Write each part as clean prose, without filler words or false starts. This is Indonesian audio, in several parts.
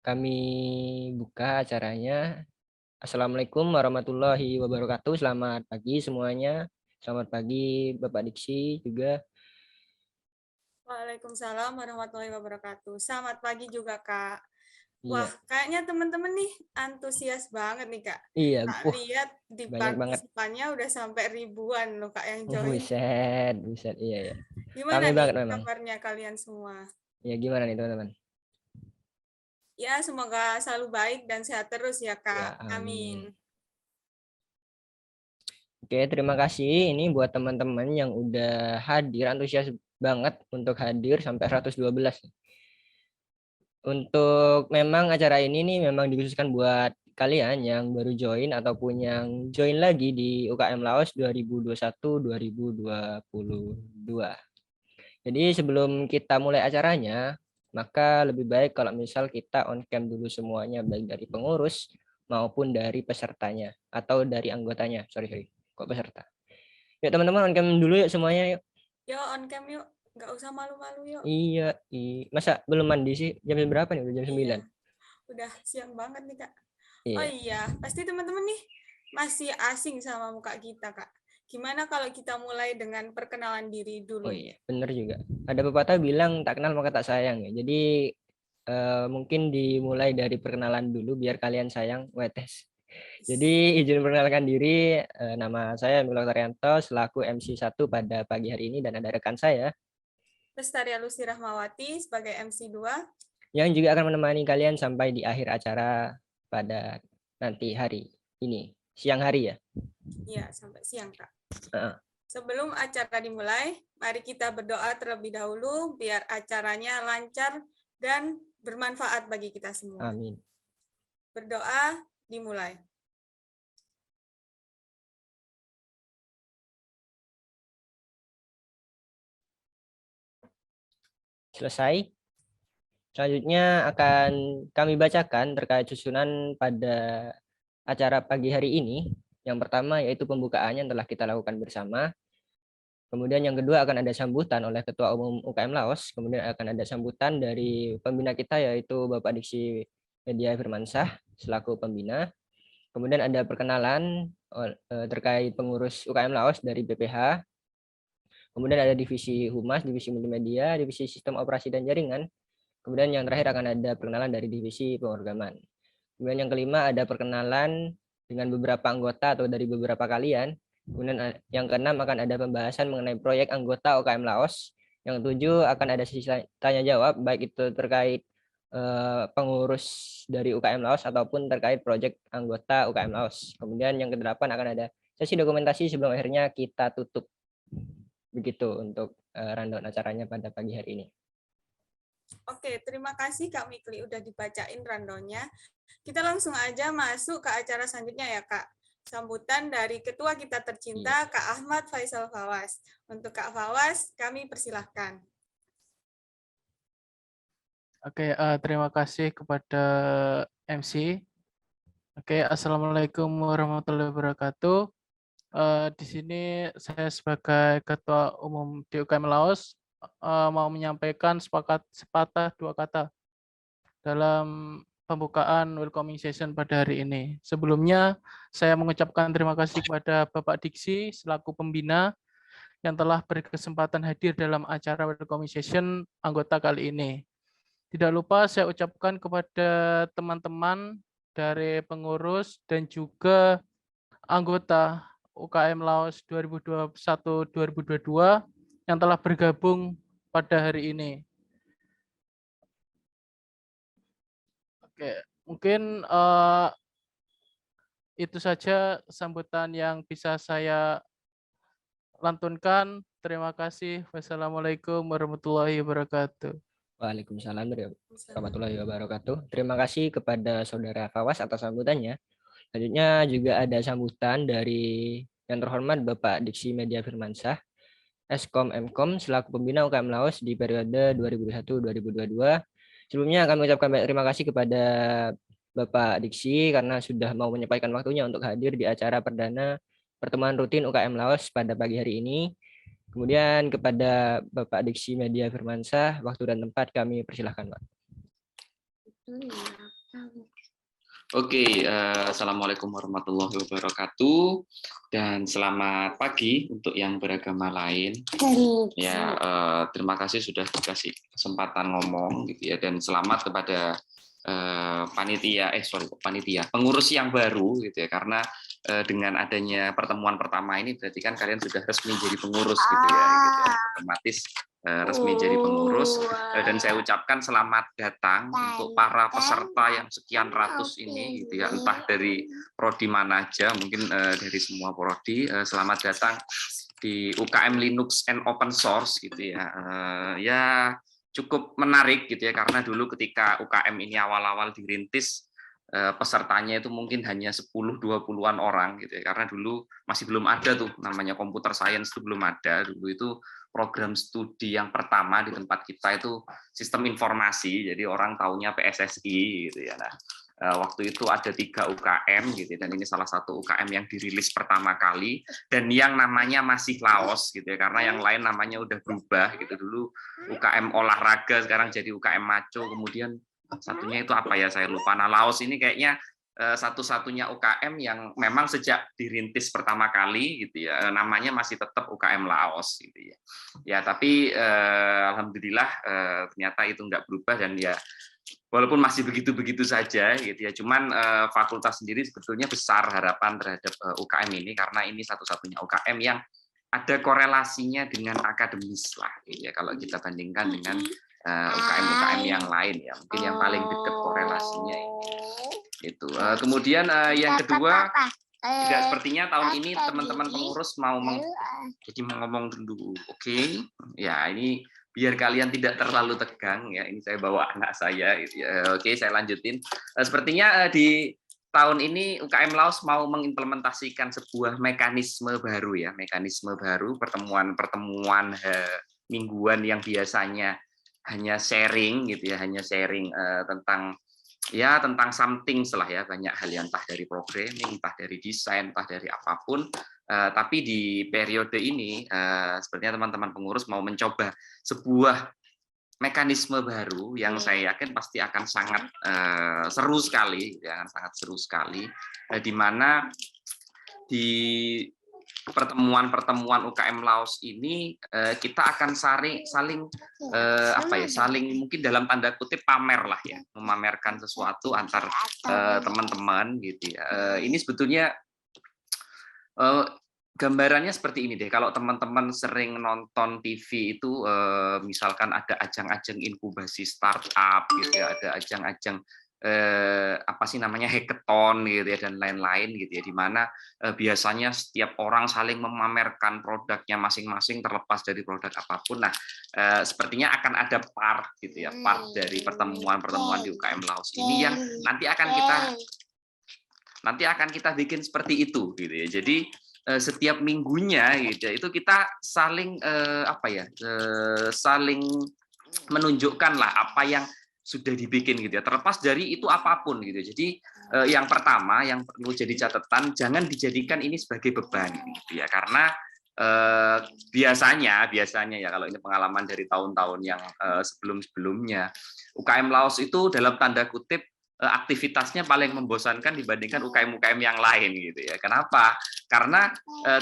kami buka acaranya. Assalamualaikum warahmatullahi wabarakatuh. Selamat pagi semuanya. Selamat pagi Bapak Diksi juga. Waalaikumsalam warahmatullahi wabarakatuh. Selamat pagi juga, Kak. Wah, Iya, kayaknya teman-teman nih antusias banget nih, Kak. iya, Kak lihat di banyak banget. partisipannya udah sampai ribuan loh, Kak, yang join. Buset, buset, iya ya. Gimana Rame nih banget memang. kabarnya kalian semua? Ya gimana nih teman-teman? Ya, semoga selalu baik dan sehat terus ya, Kak. Ya, Amin. amin. Oke, terima kasih ini buat teman-teman yang udah hadir, antusias banget untuk hadir sampai 112. Untuk memang acara ini nih memang dikhususkan buat kalian yang baru join ataupun yang join lagi di UKM Laos 2021-2022. Jadi sebelum kita mulai acaranya, maka lebih baik kalau misal kita on cam dulu semuanya, baik dari pengurus maupun dari pesertanya atau dari anggotanya. Sorry, kok peserta. Yuk teman-teman on cam dulu yuk semuanya yuk. Yuk, on cam yuk. Nggak usah malu-malu yuk. Iya, masa belum mandi sih? Jam berapa nih? Udah jam Iya, 9. udah siang banget nih, Kak. Oh Iya. iya, pasti teman-teman nih masih asing sama muka kita, Kak. Gimana kalau kita mulai dengan perkenalan diri Oh dulu? iya, bener juga. Ada pepatah bilang tak kenal maka tak sayang ya. Jadi mungkin dimulai dari perkenalan dulu biar kalian sayang. Wetes. Jadi izin perkenalkan diri, nama saya Milo Taryanto selaku MC1 pada pagi hari ini dan ada rekan saya Lestari Alusi Rahmawati sebagai MC2. yang juga akan menemani kalian sampai di akhir acara pada nanti hari ini, siang hari ya. Ya, sampai siang, Kak. Heeh, Sebelum acara dimulai, mari kita berdoa terlebih dahulu biar acaranya lancar dan bermanfaat bagi kita semua. amin. Berdoa dimulai. Selesai. Selanjutnya akan kami bacakan terkait susunan pada acara pagi hari ini. Yang pertama yaitu pembukaannya yang telah kita lakukan bersama. Kemudian yang kedua akan ada sambutan oleh Ketua Umum UKM Laos. Kemudian akan ada sambutan dari pembina kita yaitu Bapak Diksi Media Firmansyah selaku pembina. Kemudian ada perkenalan terkait pengurus UKM Laos dari BPH. Kemudian ada divisi Humas, divisi multimedia, divisi sistem operasi dan jaringan. Kemudian yang terakhir akan ada perkenalan dari divisi pemrograman. Kemudian yang kelima ada perkenalan dengan beberapa anggota atau dari beberapa kalian. Kemudian yang keenam akan ada pembahasan mengenai proyek anggota UKM Laos. Yang ketujuh akan ada sesi tanya jawab baik itu terkait pengurus dari UKM Laos ataupun terkait proyek anggota UKM Laos. Kemudian yang kedelapan akan ada sesi dokumentasi sebelum akhirnya kita tutup. Begitu untuk rundown acaranya pada pagi hari ini. Oke, terima kasih Kak Mikli udah dibacain rundownnya. Kita langsung aja masuk ke acara selanjutnya ya Kak. Sambutan dari ketua kita Iya. tercinta Kak Ahmad Faisal Fawas. Untuk Kak Fawas, kami persilahkan. Oke, terima kasih kepada MC. Oke, Assalamualaikum warahmatullahi wabarakatuh. Di sini saya sebagai Ketua Umum di UKM Laos mau menyampaikan sepatah dua kata dalam pembukaan welcoming session pada hari ini. Sebelumnya, saya mengucapkan terima kasih kepada Bapak Diksi selaku pembina yang telah berkesempatan hadir dalam acara welcoming session anggota kali ini. Tidak lupa saya ucapkan kepada teman-teman dari pengurus dan juga anggota UKM Laos 2021-2022 yang telah bergabung pada hari ini. Oke, mungkin itu saja sambutan yang bisa saya lantunkan. Terima kasih. Wassalamualaikum warahmatullahi wabarakatuh. Waalaikumsalam warahmatullahi wabarakatuh. Terima kasih kepada Saudara Fawas atas sambutannya. Selanjutnya juga ada sambutan dari yang terhormat Bapak Diksi Media Firmansyah, Eskom Mkom selaku pembina UKM Laos di periode 2021-2022. Sebelumnya kami mengucapkan terima kasih kepada Bapak Diksi karena sudah mau menyempatkan waktunya untuk hadir di acara perdana pertemuan rutin UKM Laos pada pagi hari ini. Kemudian kepada Bapak Diksi Media Firmansyah, waktu dan tempat kami persilahkan, Pak. Oke, Assalamualaikum warahmatullahi wabarakatuh, dan selamat pagi untuk yang beragama lain. Ya, terima kasih sudah dikasih kesempatan ngomong, gitu ya, dan selamat kepada pengurus yang baru, gitu ya, karena dengan adanya pertemuan pertama ini berarti kan kalian sudah resmi jadi pengurus, gitu ya, otomatis resmi jadi pengurus, dan saya ucapkan selamat datang untuk para peserta yang sekian ratus ini, gitu ya, entah dari prodi mana aja, mungkin dari semua prodi. Selamat datang di UKM Linux and Open Source, gitu ya. Ya cukup menarik, gitu ya, karena dulu ketika UKM ini awal-awal dirintis, pesertanya itu mungkin hanya 10-20-an orang, gitu ya, karena dulu masih belum ada tuh namanya computer science, itu belum ada dulu. Itu program studi yang pertama di tempat kita itu sistem informasi, jadi orang taunya PSSI, gitu ya. Nah, waktu itu ada 3 UKM, gitu, dan ini salah satu UKM yang dirilis pertama kali, dan yang namanya masih Laos, gitu ya, karena yang lain namanya udah berubah, gitu. Dulu UKM olahraga, sekarang jadi UKM maco, kemudian satunya itu apa ya, saya lupa. Nah, Laos ini kayaknya satu-satunya UKM yang memang sejak dirintis pertama kali, gitu ya, namanya masih tetap UKM Laos, gitu ya. Ya, tapi alhamdulillah ternyata itu nggak berubah, dan ya walaupun masih begitu-begitu saja, gitu ya. Cuman fakultas sendiri sebetulnya besar harapan terhadap UKM ini, karena ini satu-satunya UKM yang ada korelasinya dengan akademis lah, gitu ya, kalau kita bandingkan dengan UKM-UKM yang lain, ya mungkin yang paling dekat korelasinya ini. Itu. Kemudian yang kedua, juga sepertinya tahun ini teman-teman pengurus mau jadi ngomong dulu, oke? Ya, ini biar kalian tidak terlalu tegang, ya. Ini saya bawa anak saya, gitu ya. Oke, saya lanjutin. Sepertinya di tahun ini UKM Laos mau mengimplementasikan sebuah mekanisme baru, ya, mekanisme baru, pertemuan-pertemuan mingguan yang biasanya hanya sharing, gitu ya, hanya sharing tentang something lah, ya, banyak hal yang entah dari programming, entah dari desain, entah dari apapun. Tapi di periode ini sepertinya teman-teman pengurus mau mencoba sebuah mekanisme baru yang saya yakin pasti akan sangat seru sekali, ya, sangat seru sekali, di mana di pertemuan-pertemuan UKM Laos ini kita akan saling mungkin dalam tanda kutip pamer lah, ya, memamerkan sesuatu antar teman-teman, gitu ya. Ini sebetulnya gambarannya seperti ini deh. Kalau teman-teman sering nonton TV itu misalkan ada ajang-ajang inkubasi startup, gitu ya, ada ajang-ajang hackathon, gitu ya, dan lain-lain, gitu ya, di mana biasanya setiap orang saling memamerkan produknya masing-masing terlepas dari produk apapun. Nah, sepertinya akan ada part, gitu ya, part dari pertemuan-pertemuan di UKM Laos ini yang nanti akan kita bikin seperti itu, gitu ya. Jadi setiap minggunya, gitu, itu kita saling saling menunjukkan lah apa yang sudah dibikin, gitu ya, terlepas dari itu apapun, gitu. Jadi yang pertama yang perlu jadi catatan, jangan dijadikan ini sebagai beban, gitu ya, karena biasanya ya, kalau ini pengalaman dari tahun-tahun yang sebelum-sebelumnya, UKM Laos itu dalam tanda kutip aktivitasnya paling membosankan dibandingkan UKM-UKM yang lain, gitu ya. Kenapa? Karena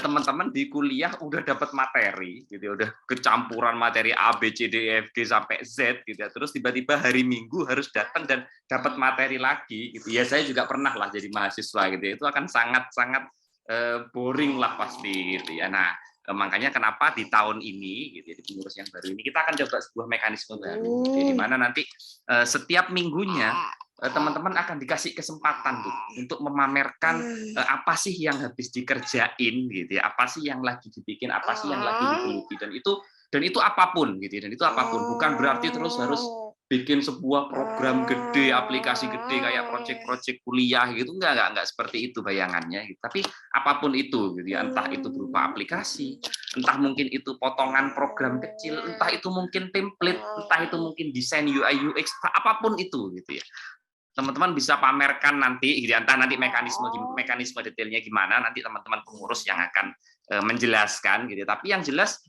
teman-teman di kuliah udah dapat materi, gitu ya, udah kecampuran materi A, B, C, D, E, F, G sampai Z, gitu ya. Terus tiba-tiba hari Minggu harus datang dan dapat materi lagi, gitu ya. Saya juga pernah lah jadi mahasiswa, gitu ya. Itu akan sangat-sangat boring lah pasti, gitu ya. Nah, makanya kenapa di tahun ini, gitu ya, di pengurus yang baru ini kita akan coba sebuah mekanisme baru, gitu ya, di mana nanti setiap minggunya teman-teman akan dikasih kesempatan tuh untuk memamerkan apa sih yang habis dikerjain, gitu ya, apa sih yang lagi dibikin, apa sih yang lagi diteliti, dan itu apapun, gitu ya, dan itu apapun, bukan berarti terus harus bikin sebuah program gede, aplikasi gede kayak proyek-proyek kuliah, gitu, enggak seperti itu bayangannya, gitu. Tapi apapun itu, gitu ya, entah itu berupa aplikasi, entah mungkin itu potongan program kecil, entah itu mungkin template, entah itu mungkin desain UI UX, apapun itu, gitu ya. Teman-teman bisa pamerkan nanti, gitu, entah nanti mekanisme detailnya gimana, nanti teman-teman pengurus yang akan menjelaskan, gitu. Tapi yang jelas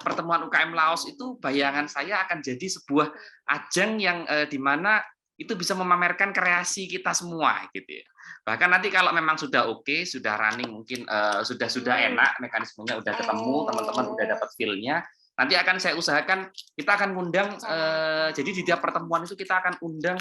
pertemuan UKM Laos itu bayangan saya akan jadi sebuah ajang yang di mana itu bisa memamerkan kreasi kita semua gitu ya. Bahkan nanti kalau memang sudah oke, sudah running, mungkin sudah enak, mekanismenya udah ketemu, teman-teman udah dapat feel-nya, nanti akan saya usahakan kita akan undang, jadi di tiap pertemuan itu kita akan undang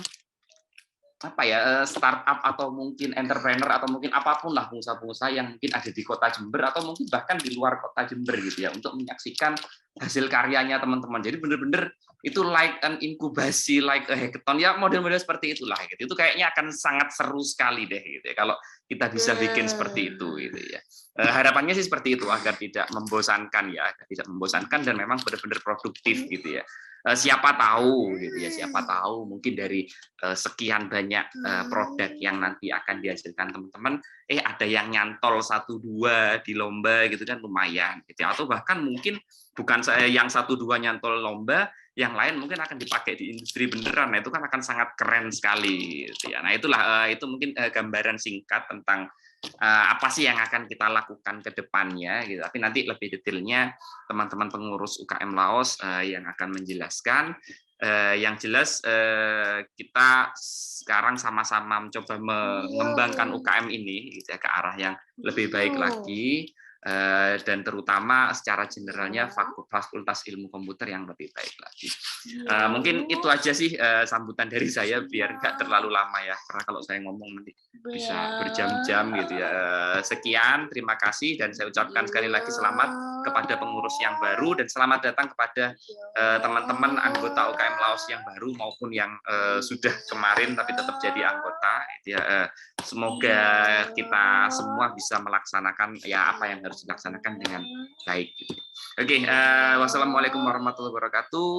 apa ya, startup atau mungkin entrepreneur atau mungkin apapun lah, pengusaha-pengusaha yang mungkin ada di kota Jember atau mungkin bahkan di luar kota Jember gitu ya, untuk menyaksikan hasil karyanya teman-teman. Jadi benar-benar itu like an inkubasi, like a hackathon ya, model-model seperti itulah gitu. Itu kayaknya akan sangat seru sekali deh gitu ya kalau kita bisa bikin seperti itu gitu ya. Harapannya sih seperti itu, agar tidak membosankan ya, agar tidak membosankan dan memang benar-benar produktif gitu ya. Siapa tahu gitu ya, siapa tahu mungkin dari sekian banyak produk yang nanti akan dihasilkan teman-teman, ada yang nyantol 1-2 di lomba gitu kan, lumayan gitu ya. Atau bahkan mungkin bukan saya yang 1-2 nyantol lomba, yang lain mungkin akan dipakai di industri beneran. Nah, itu kan akan sangat keren sekali gitu ya. Nah, itulah itu mungkin gambaran singkat tentang apa sih yang akan kita lakukan ke depannya gitu. Tapi nanti lebih detailnya teman-teman pengurus UKM Laos yang akan menjelaskan. Yang jelas kita sekarang sama-sama mencoba mengembangkan UKM ini gitu ya, ke arah yang lebih baik lagi, dan terutama secara generalnya fakultas ilmu komputer yang lebih baik lagi. Mungkin itu aja sih sambutan dari saya, biar nggak terlalu lama ya, karena kalau saya ngomong nanti bisa berjam-jam gitu ya. Sekian, terima kasih, dan saya ucapkan sekali lagi selamat kepada pengurus yang baru, dan selamat datang kepada teman-teman anggota UKM Laos yang baru maupun yang sudah kemarin tapi tetap jadi anggota gitu ya. Semoga kita semua bisa melaksanakan ya apa yang harus dilaksanakan dengan baik gitu. Oke, wassalamualaikum warahmatullahi wabarakatuh,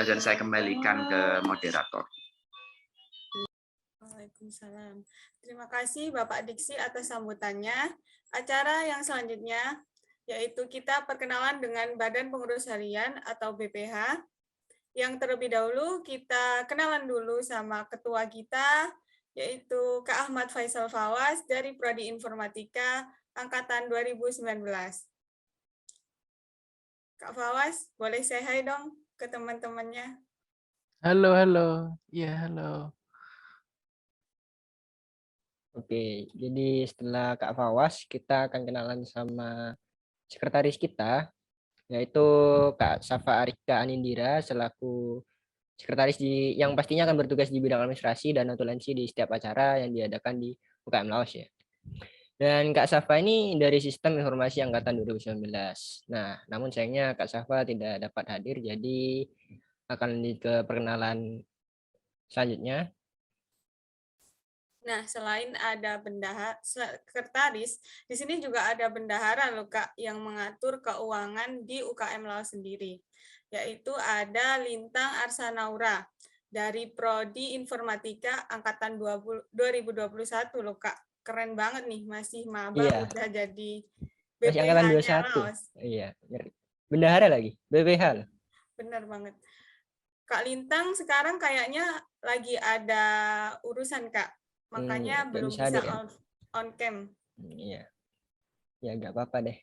dan saya kembalikan ke moderator. Waalaikumsalam. Terima kasih Bapak Diksi atas sambutannya. Acara yang selanjutnya yaitu kita perkenalan dengan Badan Pengurus Harian atau BPH. Yang terlebih dahulu kita kenalan dulu sama ketua kita, yaitu Kak Ahmad Faisal Fawaz dari Prodi Informatika Angkatan 2019. Kak Fawaz, boleh say hi dong ke teman-temannya? Halo, halo. Iya, halo. Oke, jadi setelah Kak Fawaz, kita akan kenalan sama sekretaris kita, yaitu Kak Safa Arika Anindira, selaku sekretaris yang pastinya akan bertugas di bidang administrasi dan notulensi di setiap acara yang diadakan di UKM Laos ya. Dan Kak Safa ini dari Sistem Informasi Angkatan 2019. Nah, namun sayangnya Kak Safa tidak dapat hadir, jadi akan lanjut ke perkenalan selanjutnya. Nah, selain ada sekretaris, di sini juga ada bendahara loh Kak, yang mengatur keuangan di UKM Laos sendiri. Yaitu ada Lintang Arsanaura dari Prodi Informatika Angkatan 2021 loh Kak. Keren banget nih, masih maba udah jadi masih angkatan 21. Laos. Iya, bendahara lagi, BPH. Bener banget. Kak Lintang sekarang kayaknya lagi ada urusan Kak. Makanya belum bisa on cam. Iya. Ya nggak apa-apa deh.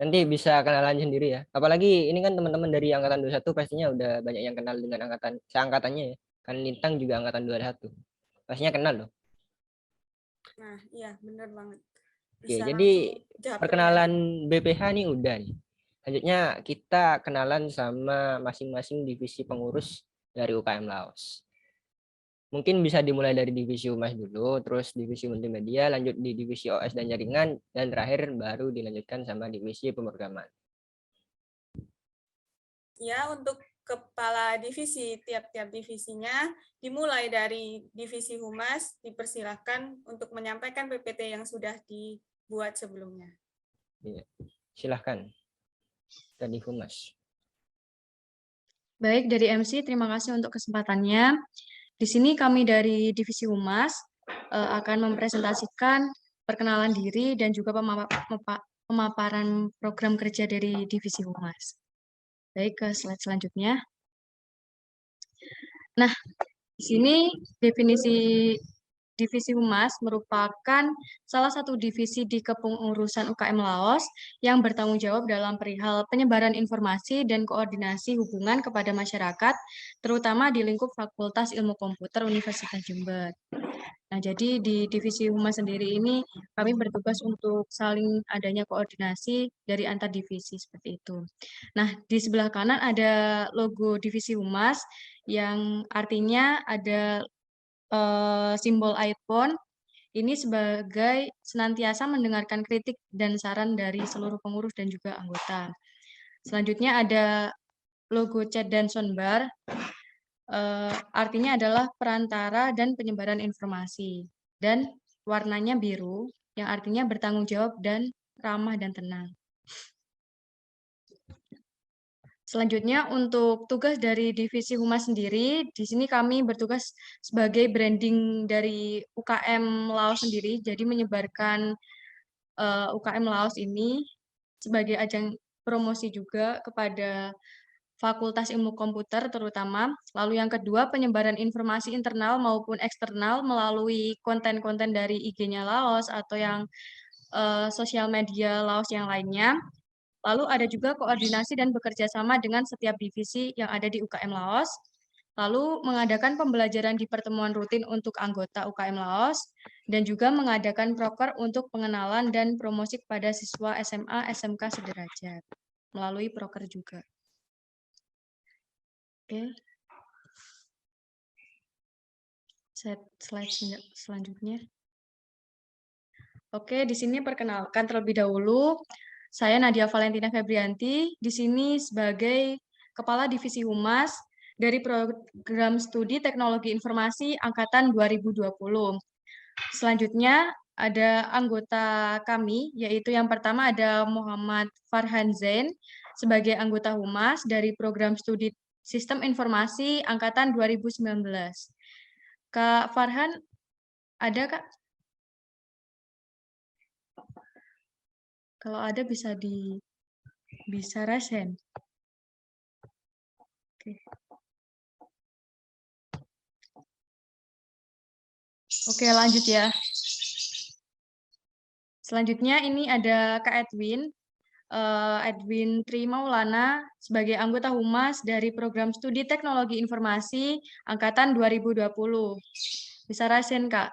Nanti bisa kenalan sendiri ya. Apalagi ini kan teman-teman dari angkatan 21 pastinya udah banyak yang kenal dengan seangkatannya ya. Kan Lintang juga angkatan 21. Pastinya kenal loh. Nah, iya bener banget. Oke, jadi perkenalan BPH nih udah nih. Selanjutnya kita kenalan sama masing-masing divisi pengurus dari UKM Laos. Mungkin bisa dimulai dari divisi humas dulu, terus divisi multimedia, lanjut di divisi OS dan jaringan, dan terakhir baru dilanjutkan sama divisi pemrograman. Ya, untuk kepala divisi, tiap-tiap divisinya dimulai dari divisi humas, dipersilahkan untuk menyampaikan PPT yang sudah dibuat sebelumnya. Iya. Silahkan, dari humas. Baik, dari MC, terima kasih untuk kesempatannya. Di sini kami dari Divisi Humas akan mempresentasikan perkenalan diri dan juga pemaparan program kerja dari Divisi Humas. Baik, ke slide selanjutnya. Nah, di sini definisi Divisi Humas merupakan salah satu divisi di kepengurusan UKM Laos yang bertanggung jawab dalam perihal penyebaran informasi dan koordinasi hubungan kepada masyarakat, terutama di lingkup Fakultas Ilmu Komputer Universitas Jember. Nah, jadi di Divisi Humas sendiri ini kami bertugas untuk saling adanya koordinasi dari antar divisi seperti itu. Nah, di sebelah kanan ada logo Divisi Humas yang artinya ada simbol iPhone. Ini sebagai senantiasa mendengarkan kritik dan saran dari seluruh pengurus dan juga anggota. Selanjutnya ada logo chat dan soundbar. Artinya adalah perantara dan penyebaran informasi. Dan warnanya biru, yang artinya bertanggung jawab dan ramah dan tenang. Selanjutnya untuk tugas dari Divisi Humas sendiri, di sini kami bertugas sebagai branding dari UKM Laos sendiri, jadi menyebarkan UKM Laos ini sebagai ajang promosi juga kepada Fakultas Ilmu Komputer terutama. Lalu yang kedua, penyebaran informasi internal maupun eksternal melalui konten-konten dari IG-nya Laos atau yang sosial media Laos yang lainnya. Lalu ada juga koordinasi dan bekerja sama dengan setiap divisi yang ada di UKM Laos. Lalu mengadakan pembelajaran di pertemuan rutin untuk anggota UKM Laos, dan juga mengadakan proker untuk pengenalan dan promosi kepada siswa SMA, SMK sederajat, melalui proker juga. Oke. Slide selanjutnya. Oke, di sini perkenalkan terlebih dahulu. Saya Nadia Valentina Febrianti, di sini sebagai Kepala Divisi Humas dari Program Studi Teknologi Informasi Angkatan 2020. Selanjutnya ada anggota kami, yaitu yang pertama ada Muhammad Farhan Zain sebagai anggota Humas dari Program Studi Sistem Informasi Angkatan 2019. Kak Farhan, ada Kak? Kalau ada bisa raise hand. Oke. Oke, lanjut ya. Selanjutnya ini ada Kak Edwin. Edwin Tri Maulana sebagai anggota Humas dari Program Studi Teknologi Informasi Angkatan 2020. Bisa raise hand, Kak?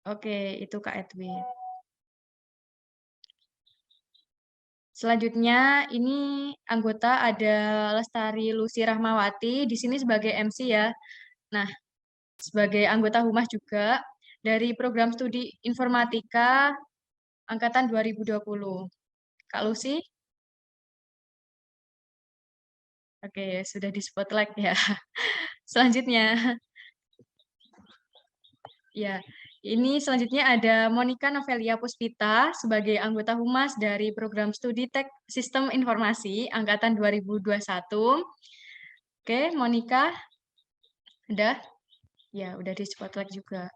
Oke, itu Kak Edwin. Selanjutnya ini anggota ada Lestari Lucy Rahmawati di sini sebagai MC ya. Nah, sebagai anggota Humas juga dari Program Studi Informatika Angkatan 2020. Kak Lucy? Oke, sudah di spotlight ya. Selanjutnya. Ya, ini selanjutnya ada Monica Novelia Puspita sebagai anggota Humas dari Program Studi Tek Sistem Informasi Angkatan 2021. Oke, Monica. Udah? Ya, udah di spotlight juga.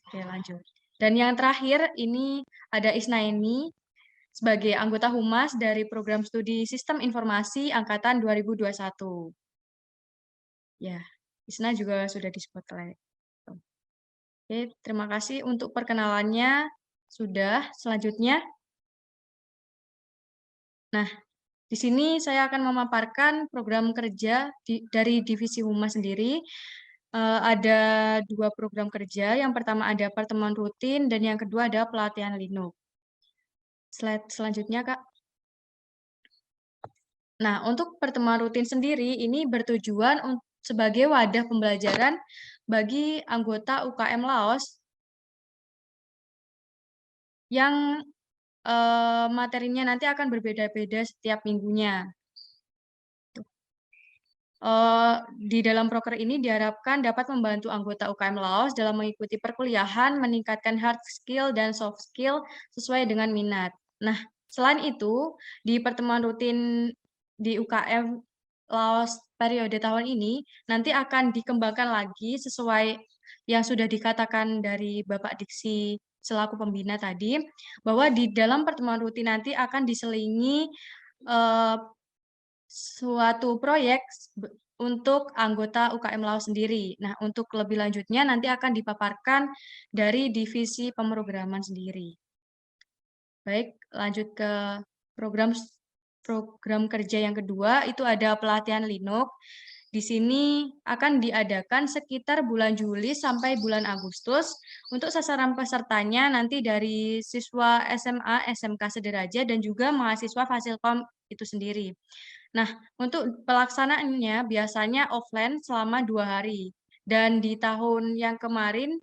Oke, lanjut. Dan yang terakhir ini ada Isnaini sebagai anggota Humas dari Program Studi Sistem Informasi Angkatan 2021. Ya, Isna juga sudah di spotlight. Oke, terima kasih untuk perkenalannya. Sudah, selanjutnya. Nah, di sini saya akan memaparkan program kerja dari Divisi Humas sendiri. Ada 2 program kerja. Yang pertama ada pertemuan rutin, dan yang kedua ada pelatihan Linux. Slide selanjutnya, Kak. Nah, untuk pertemuan rutin sendiri, ini bertujuan sebagai wadah pembelajaran bagi anggota UKM Laos yang materinya nanti akan berbeda-beda setiap minggunya. Di dalam proker ini diharapkan dapat membantu anggota UKM Laos dalam mengikuti perkuliahan, meningkatkan hard skill dan soft skill sesuai dengan minat. Nah, selain itu, di pertemuan rutin di UKM Laos periode tahun ini, nanti akan dikembangkan lagi sesuai yang sudah dikatakan dari Bapak Diksi selaku pembina tadi, bahwa di dalam pertemuan rutin nanti akan diselingi suatu proyek untuk anggota UKM Laos sendiri. Nah, untuk lebih lanjutnya nanti akan dipaparkan dari divisi pemrograman sendiri. Baik, lanjut ke program kerja yang kedua, itu ada pelatihan Linux. Di sini akan diadakan sekitar bulan Juli sampai bulan Agustus. Untuk sasaran pesertanya nanti dari siswa SMA, SMK sederajat, dan juga mahasiswa Fasilkom itu sendiri. Nah, untuk pelaksanaannya biasanya offline selama 2 hari. Dan di tahun yang kemarin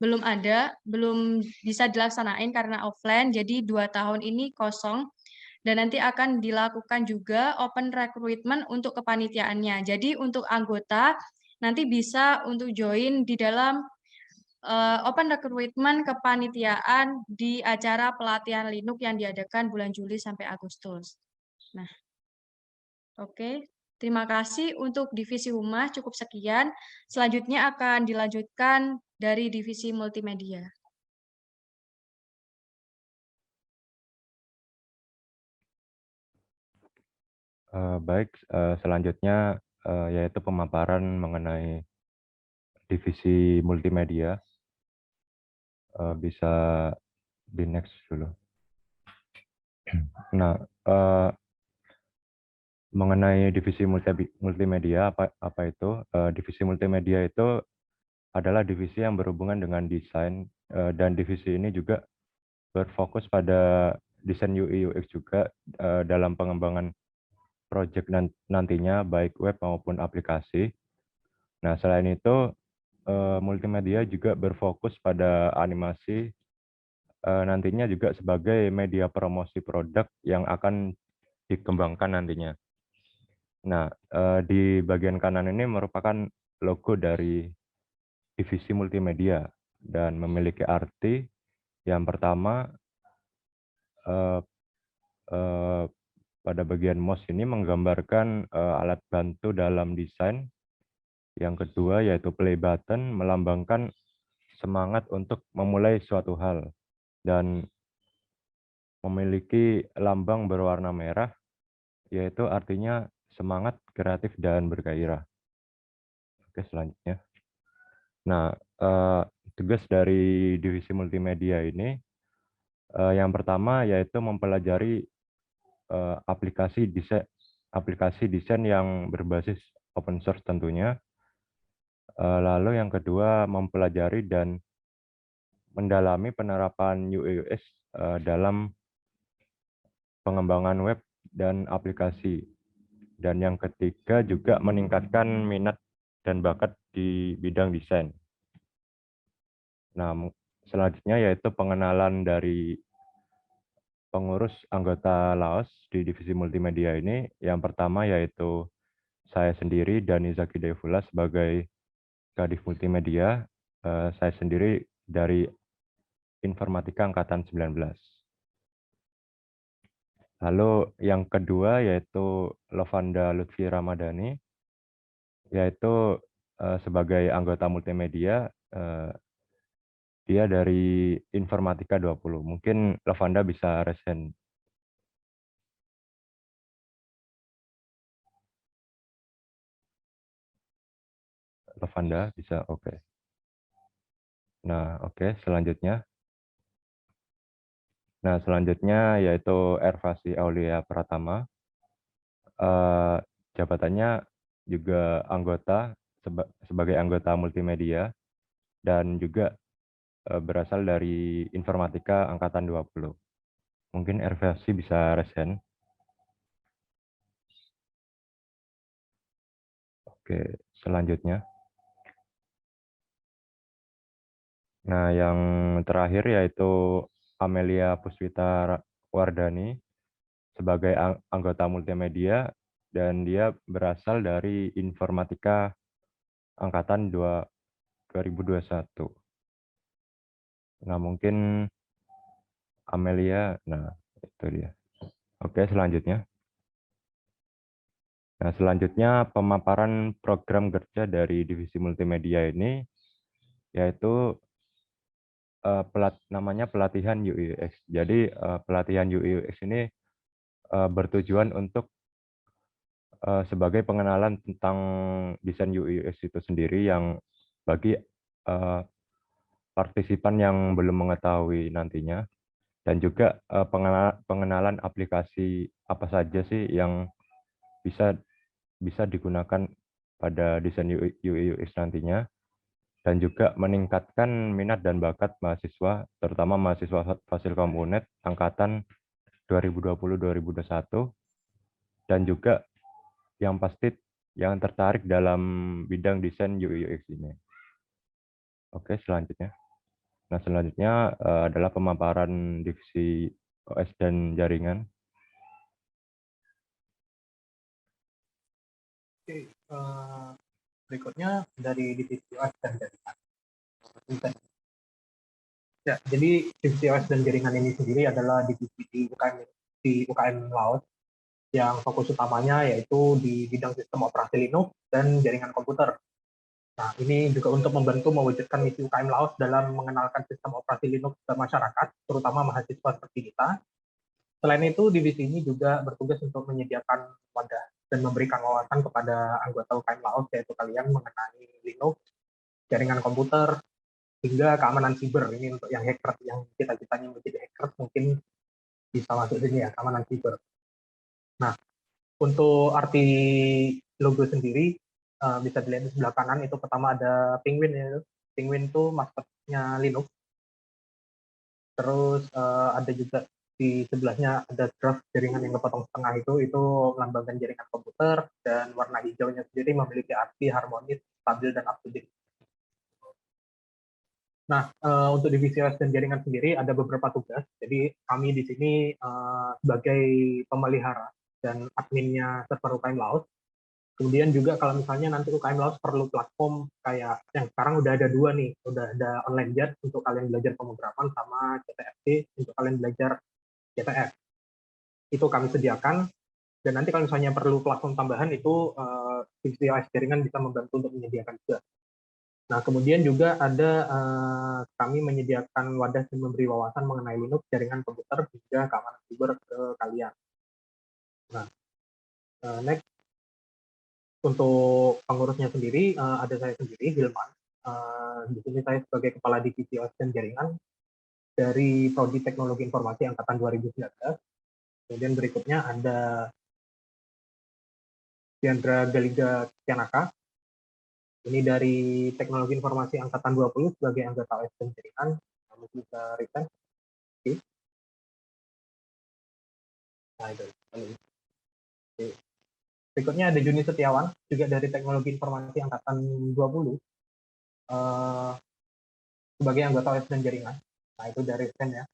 belum bisa dilaksanain karena offline, jadi 2 tahun ini kosong. Dan nanti akan dilakukan juga open recruitment untuk kepanitiaannya. Jadi untuk anggota nanti bisa untuk join di dalam open recruitment kepanitiaan di acara pelatihan Linux yang diadakan bulan Juli sampai Agustus. Nah, oke. Terima kasih untuk divisi Humas, cukup sekian. Selanjutnya akan dilanjutkan dari divisi multimedia. Baik, selanjutnya yaitu pemaparan mengenai divisi multimedia. Bisa di next dulu. Nah, mengenai divisi multimedia, apa itu? Divisi multimedia itu adalah divisi yang berhubungan dengan desain, dan divisi ini juga berfokus pada desain UI UX juga dalam pengembangan proyek nantinya baik web maupun aplikasi. Nah, selain itu multimedia juga berfokus pada animasi, nantinya juga sebagai media promosi produk yang akan dikembangkan nantinya. Nah, di bagian kanan ini merupakan logo dari divisi multimedia dan memiliki arti yang pertama, pada bagian mouse ini menggambarkan alat bantu dalam desain. Yang kedua yaitu play button melambangkan semangat untuk memulai suatu hal dan memiliki lambang berwarna merah, yaitu artinya semangat, kreatif, dan bergairah. Oke, selanjutnya. Nah, tugas dari divisi multimedia ini yang pertama yaitu mempelajari aplikasi desain yang berbasis open source tentunya. Lalu yang kedua mempelajari dan mendalami penerapan UI UX dalam pengembangan web dan aplikasi. Dan yang ketiga juga meningkatkan minat dan bakat di bidang desain. Nah, selanjutnya yaitu pengenalan dari pengurus anggota Laos di divisi multimedia ini. Yang pertama yaitu saya sendiri, Dani Zaki Devula, sebagai Kadif Multimedia. Saya sendiri dari Informatika Angkatan 19. Lalu yang kedua yaitu Lovanda Lutfi Ramadhani, yaitu sebagai anggota multimedia, dia dari Informatika 20. Mungkin Lovanda bisa resen. Lovanda bisa, oke. Nah, oke, selanjutnya. Nah, selanjutnya yaitu Ervasi Aulia Pratama. Jabatannya juga anggota sebagai anggota multimedia dan juga berasal dari Informatika Angkatan 20. Mungkin Ervasi bisa resen. Oke, selanjutnya. Nah, yang terakhir yaitu Amelia Puspita Wardani sebagai anggota multimedia dan dia berasal dari Informatika Angkatan 2021. Nah, mungkin Amelia, nah itu dia. Oke, selanjutnya. Nah, selanjutnya pemaparan program kerja dari divisi multimedia ini yaitu namanya pelatihan UI UX. Jadi pelatihan UI UX ini bertujuan untuk sebagai pengenalan tentang desain UI UX itu sendiri yang bagi partisipan yang belum mengetahui nantinya, dan juga pengenalan aplikasi apa saja sih yang bisa bisa digunakan pada desain UI UX nantinya, dan juga meningkatkan minat dan bakat mahasiswa, terutama mahasiswa Fasilkom UNED angkatan 2020-2021, dan juga yang pasti yang tertarik dalam bidang desain UI UX ini. Oke, selanjutnya. Nah, selanjutnya adalah pemaparan divisi OS dan jaringan. Oke, berikutnya dari divisi OS dan jaringan. Ya, jadi divisi OS dan jaringan ini sendiri adalah divisi di UKM Laut yang fokus utamanya yaitu di bidang sistem operasi Linux dan jaringan komputer. Nah, ini juga untuk membantu mewujudkan misi UKM Laos dalam mengenalkan sistem operasi Linux ke masyarakat, terutama mahasiswa seperti kita. Selain itu, divisi ini juga bertugas untuk menyediakan wadah dan memberikan wawasan kepada anggota UKM Laos, yaitu kalian mengenai Linux, jaringan komputer, hingga keamanan siber. Ini untuk yang hacker, yang cita-citanya menjadi hacker, mungkin bisa masuk sini ya, keamanan siber. Nah, untuk arti logo sendiri, bisa dilihat di sebelah kanan itu pertama ada penguin ya. Penguin itu maskotnya Linux. Terus ada juga di sebelahnya ada graf jaringan yang kepotong setengah itu melambangkan jaringan komputer, dan warna hijaunya sendiri memiliki arti harmonis, stabil, dan up to date. Nah, untuk divisi OS dan jaringan sendiri ada beberapa tugas. Jadi kami di sini sebagai pemelihara dan adminnya server UKM Laos. Kemudian juga kalau misalnya nanti UKM Laos perlu platform kayak yang sekarang udah ada dua nih, udah ada online jet untuk kalian belajar pemrograman sama CTFT untuk kalian belajar CTF. Itu kami sediakan, dan nanti kalau misalnya perlu platform tambahan itu divisi OS jaringan bisa membantu untuk menyediakan juga. Nah, kemudian juga ada kami menyediakan wadah dan memberi wawasan mengenai Linux, jaringan komputer, hingga keamanan siber ke kalian. Nah, next. Untuk pengurusnya sendiri, ada saya sendiri, Hilman. Di sini saya sebagai Kepala Divisi OS dan Jaringan dari Prodi Teknologi Informasi Angkatan 2019. Kemudian berikutnya ada Diandra Galiga Tianaka. Ini dari Teknologi Informasi Angkatan 20 sebagai anggota OS dan Jaringan. Kamu bisa return. Oke. Nah, itu. Oke. Berikutnya ada Juni Setiawan, juga dari Teknologi Informasi Angkatan 20, sebagai anggota OS dan Jaringan. Nah, itu dari Ren ya.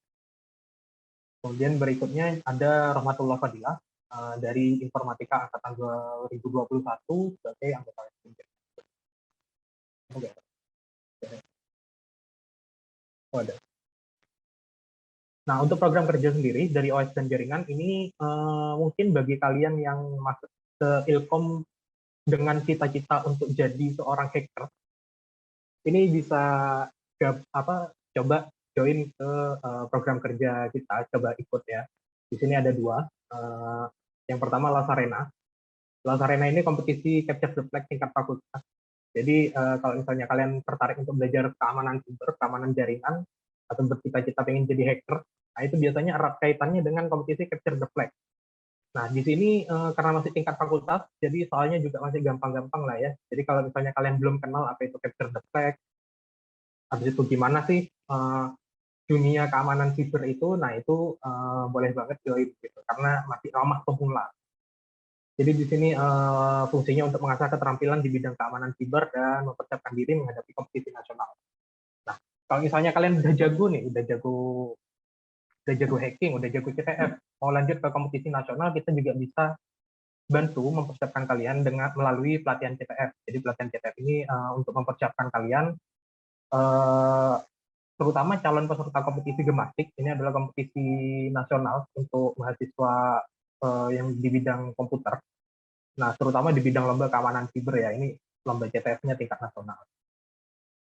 Kemudian berikutnya ada Rahmatullah Fadilah, dari Informatika Angkatan 2021, sebagai anggota OS dan Jaringan. Oh, ada. Nah, untuk program kerja sendiri dari OS dan Jaringan ini mungkin bagi kalian yang masuk ke Ilkom dengan cita-cita untuk jadi seorang hacker, ini bisa coba join ke program kerja kita, coba ikut ya. Di sini ada dua. Yang pertama Lasarena. Lasarena ini kompetisi capture the flag tingkat fakultas. Jadi kalau misalnya kalian tertarik untuk belajar keamanan siber, keamanan jaringan, atau bercita-cita pengen jadi hacker, nah itu biasanya erat kaitannya dengan kompetisi capture the flag. Nah, di sini karena masih tingkat fakultas, jadi soalnya juga masih gampang-gampang lah ya. Jadi kalau misalnya kalian belum kenal apa itu capture the flag, habis itu gimana sih dunia keamanan siber itu, nah itu boleh banget join gitu, karena masih ramah pemula. Jadi di sini fungsinya untuk mengasah keterampilan di bidang keamanan siber dan mempersiapkan diri menghadapi kompetisi nasional. Nah, kalau misalnya kalian udah jago nih, udah jago hacking, udah jago CTF, mau lanjut ke kompetisi nasional, kita juga bisa bantu mempersiapkan kalian dengan melalui pelatihan CTF. Jadi pelatihan CTF ini untuk mempersiapkan kalian, terutama calon peserta kompetisi Gemastik. Ini adalah kompetisi nasional untuk mahasiswa yang di bidang komputer. Nah, terutama di bidang lomba keamanan siber ya, ini lomba CTF-nya tingkat nasional.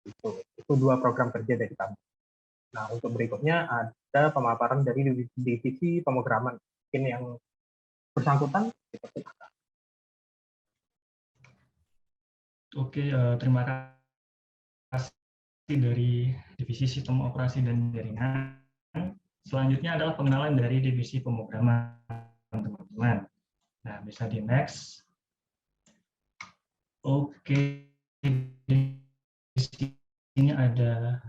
Itu dua program kerja dari kami. Nah, untuk berikutnya ada pemaparan dari divisi pemrograman. Mungkin yang bersangkutan, Oke, terima kasih dari Divisi Sistem Operasi dan Jaringan. Selanjutnya adalah pengenalan dari Divisi Pemrograman, teman-teman. Nah, bisa di next. Oke, di sini ada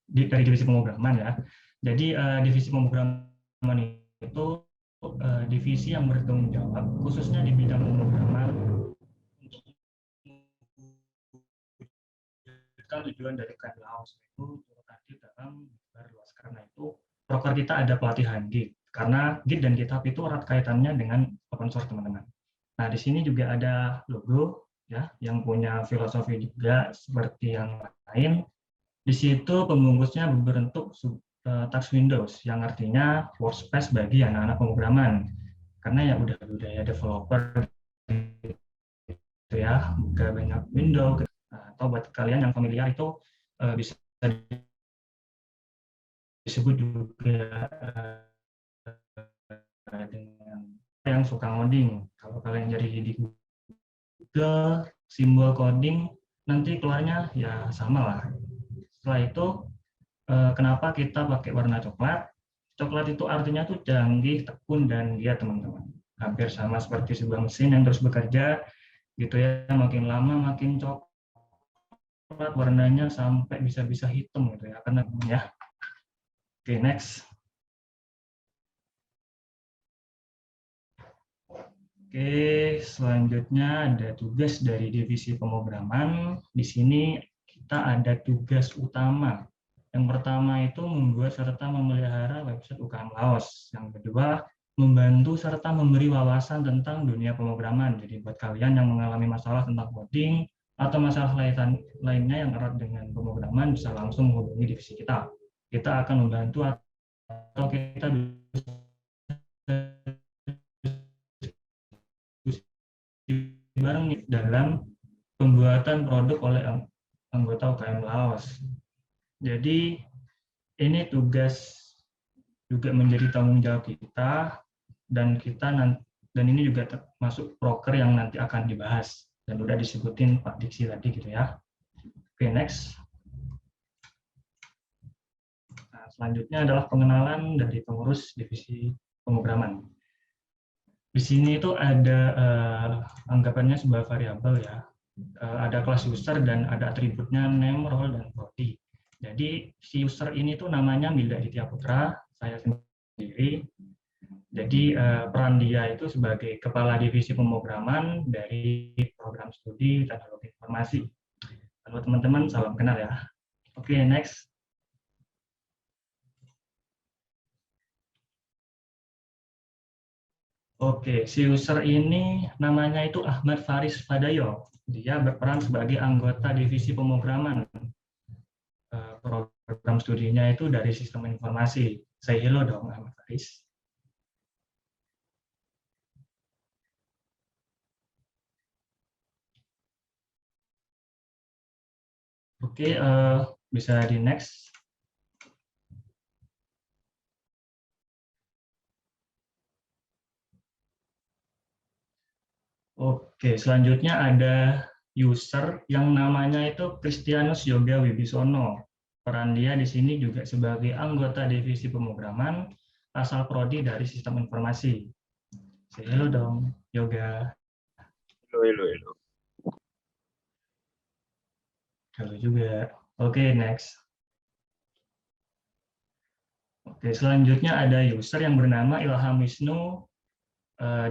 dari Divisi Pemrograman ya. Jadi Divisi Pemrograman itu divisi yang bertanggung jawab khususnya di bidang pemrograman untuk mewujudkan tujuan dari Laos itu turut hadir dalam luas. Karena itu proker kita ada pelatihan Git, karena Git dan GitHub itu erat kaitannya dengan open source, teman-teman. Nah, di sini juga ada logo ya yang punya filosofi juga seperti yang lain. Di situ pembungkusnya berbentuk touch Windows yang artinya workspace bagi anak-anak pemrograman. Karena ya udah budaya developer gitu ya, buka banyak window. Atau buat kalian yang familiar itu bisa disebut juga dengan yang suka ngoding. Kalau kalian cari di Google simbol coding, nanti keluarnya ya sama lah. Setelah itu kenapa kita pakai warna coklat? Coklat itu artinya tuh canggih, tekun, dan giat, teman-teman. Hampir sama seperti sebuah mesin yang terus bekerja gitu ya, makin lama makin coklat warnanya sampai bisa hitam gitu ya, karena ya. Oke, next. Oke, selanjutnya ada tugas dari Divisi Pemrograman. Di sini kita ada tugas utama. Yang pertama itu membuat serta memelihara website UKM Laos. Yang kedua, membantu serta memberi wawasan tentang dunia pemrograman. Jadi buat kalian yang mengalami masalah tentang coding atau masalah lainnya yang erat dengan pemrograman bisa langsung menghubungi divisi kita. Kita akan membantu atau kita bareng dalam pembuatan produk oleh anggota UKM Laos. Jadi ini tugas juga menjadi tanggung jawab kita dan ini juga termasuk proker yang nanti akan dibahas dan udah disebutin Pak Diksi tadi gitu ya. Oke, next. Nah, selanjutnya adalah pengenalan dari pengurus divisi pemrograman. Di sini itu ada anggapannya sebuah variabel ya. Ada kelas user dan ada atributnya name, role, dan prodi. Jadi si user ini tuh namanya Milda Aditya Putra, saya sendiri. Jadi peran dia itu sebagai kepala divisi pemrograman dari program studi teknologi informasi. Halo teman-teman, salam kenal ya. Oke, next. Oke, si user ini namanya itu Ahmad Faris Fadayo. Dia berperan sebagai anggota divisi pemrograman. Program studinya itu dari sistem informasi. Say hello dong, Ahmad Faris. Oke, bisa di next. Oke, selanjutnya ada user yang namanya itu Kristianus Yoga Wibisono. Peran dia di sini juga sebagai anggota divisi pemrograman asal prodi dari sistem informasi. Say hello dong, Yoga. Halo. Halo juga. Oke, next. Oke, selanjutnya ada user yang bernama Ilham Wisnu.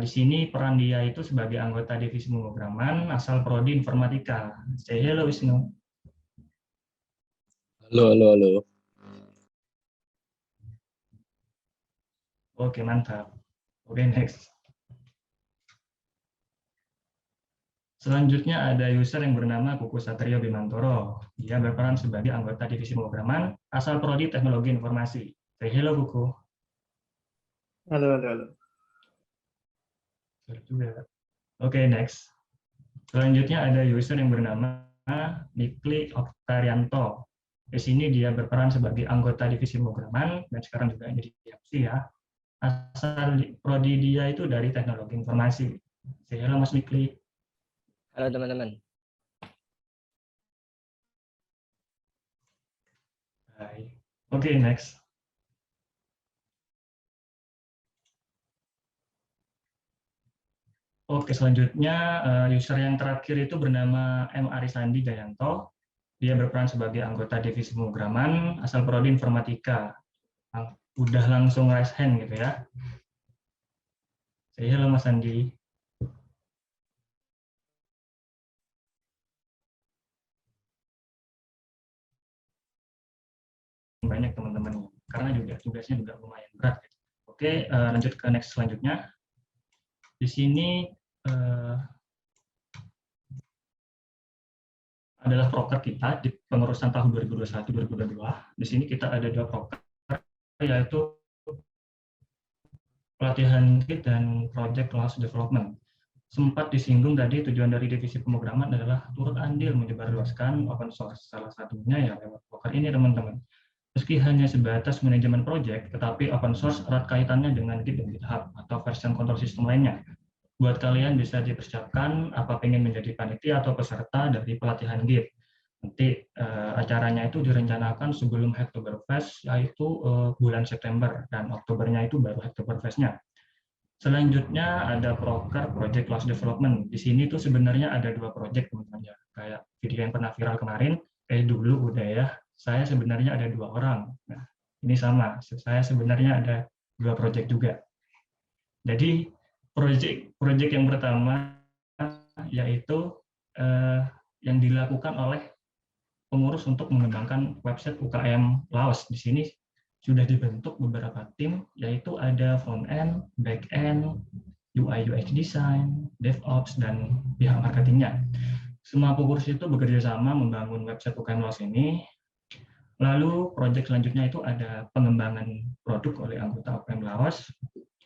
Di sini peran dia itu sebagai anggota divisi pemrograman asal prodi informatika. Say hello Wisnu. Halo. Oke, mantap. Oke, next. Selanjutnya ada user yang bernama Kuku Satrio Bimantoro. Dia berperan sebagai anggota divisi pemrograman asal prodi teknologi informasi. Say hello Kuku. Halo. Juga. Oke, next. Selanjutnya ada user yang bernama Nikli Oktarianto. Di sini dia berperan sebagai anggota divisi pemrograman dan sekarang juga jadi DMC ya. Asal prodi dia itu dari teknologi informasi. Say hello Mas Nikli. Halo teman-teman. Oke, next. Oke, selanjutnya user yang terakhir itu bernama M. Arisandi Jayanto. Dia berperan sebagai anggota divisi pemrograman asal prodi informatika. Udah langsung raise hand gitu ya. Saya halo Mas Andi. Banyak teman-teman karena juga tugasnya juga lumayan berat. Oke, lanjut ke next selanjutnya. Di sini adalah proker kita di pengurusan tahun 2021-2022. Di sini kita ada 2 proker, yaitu pelatihan Git dan Project Launch Development. Sempat disinggung tadi tujuan dari divisi pemrograman adalah turut andil menyebarluaskan open source. Salah satunya ya lewat proker ini teman-teman. Meski hanya sebatas manajemen project, tetapi open source erat kaitannya dengan Git dan GitHub atau version control system lainnya. Buat kalian bisa dipersiapkan apa pengen menjadi panitia atau peserta dari pelatihan Git. Nanti acaranya itu direncanakan sebelum Hacktoberfest, yaitu bulan September, dan Oktobernya itu baru Hacktoberfest-nya. Selanjutnya ada proker Project Launch Development. Di sini tuh sebenarnya ada 2 project teman-teman ya. Kayak video yang pernah viral kemarin, dulu udah ya. Saya sebenarnya ada 2 orang. Nah, ini sama. Saya sebenarnya ada 2 project juga. Jadi project yang pertama yaitu yang dilakukan oleh pengurus untuk mengembangkan website UKM Laos. Di sini sudah dibentuk beberapa tim, yaitu ada front-end, back-end, UI UX design, DevOps, dan pihak marketingnya. Semua pengurus itu bekerja sama membangun website UKM Laos ini. Lalu proyek selanjutnya itu ada pengembangan produk oleh anggota UKM Laos,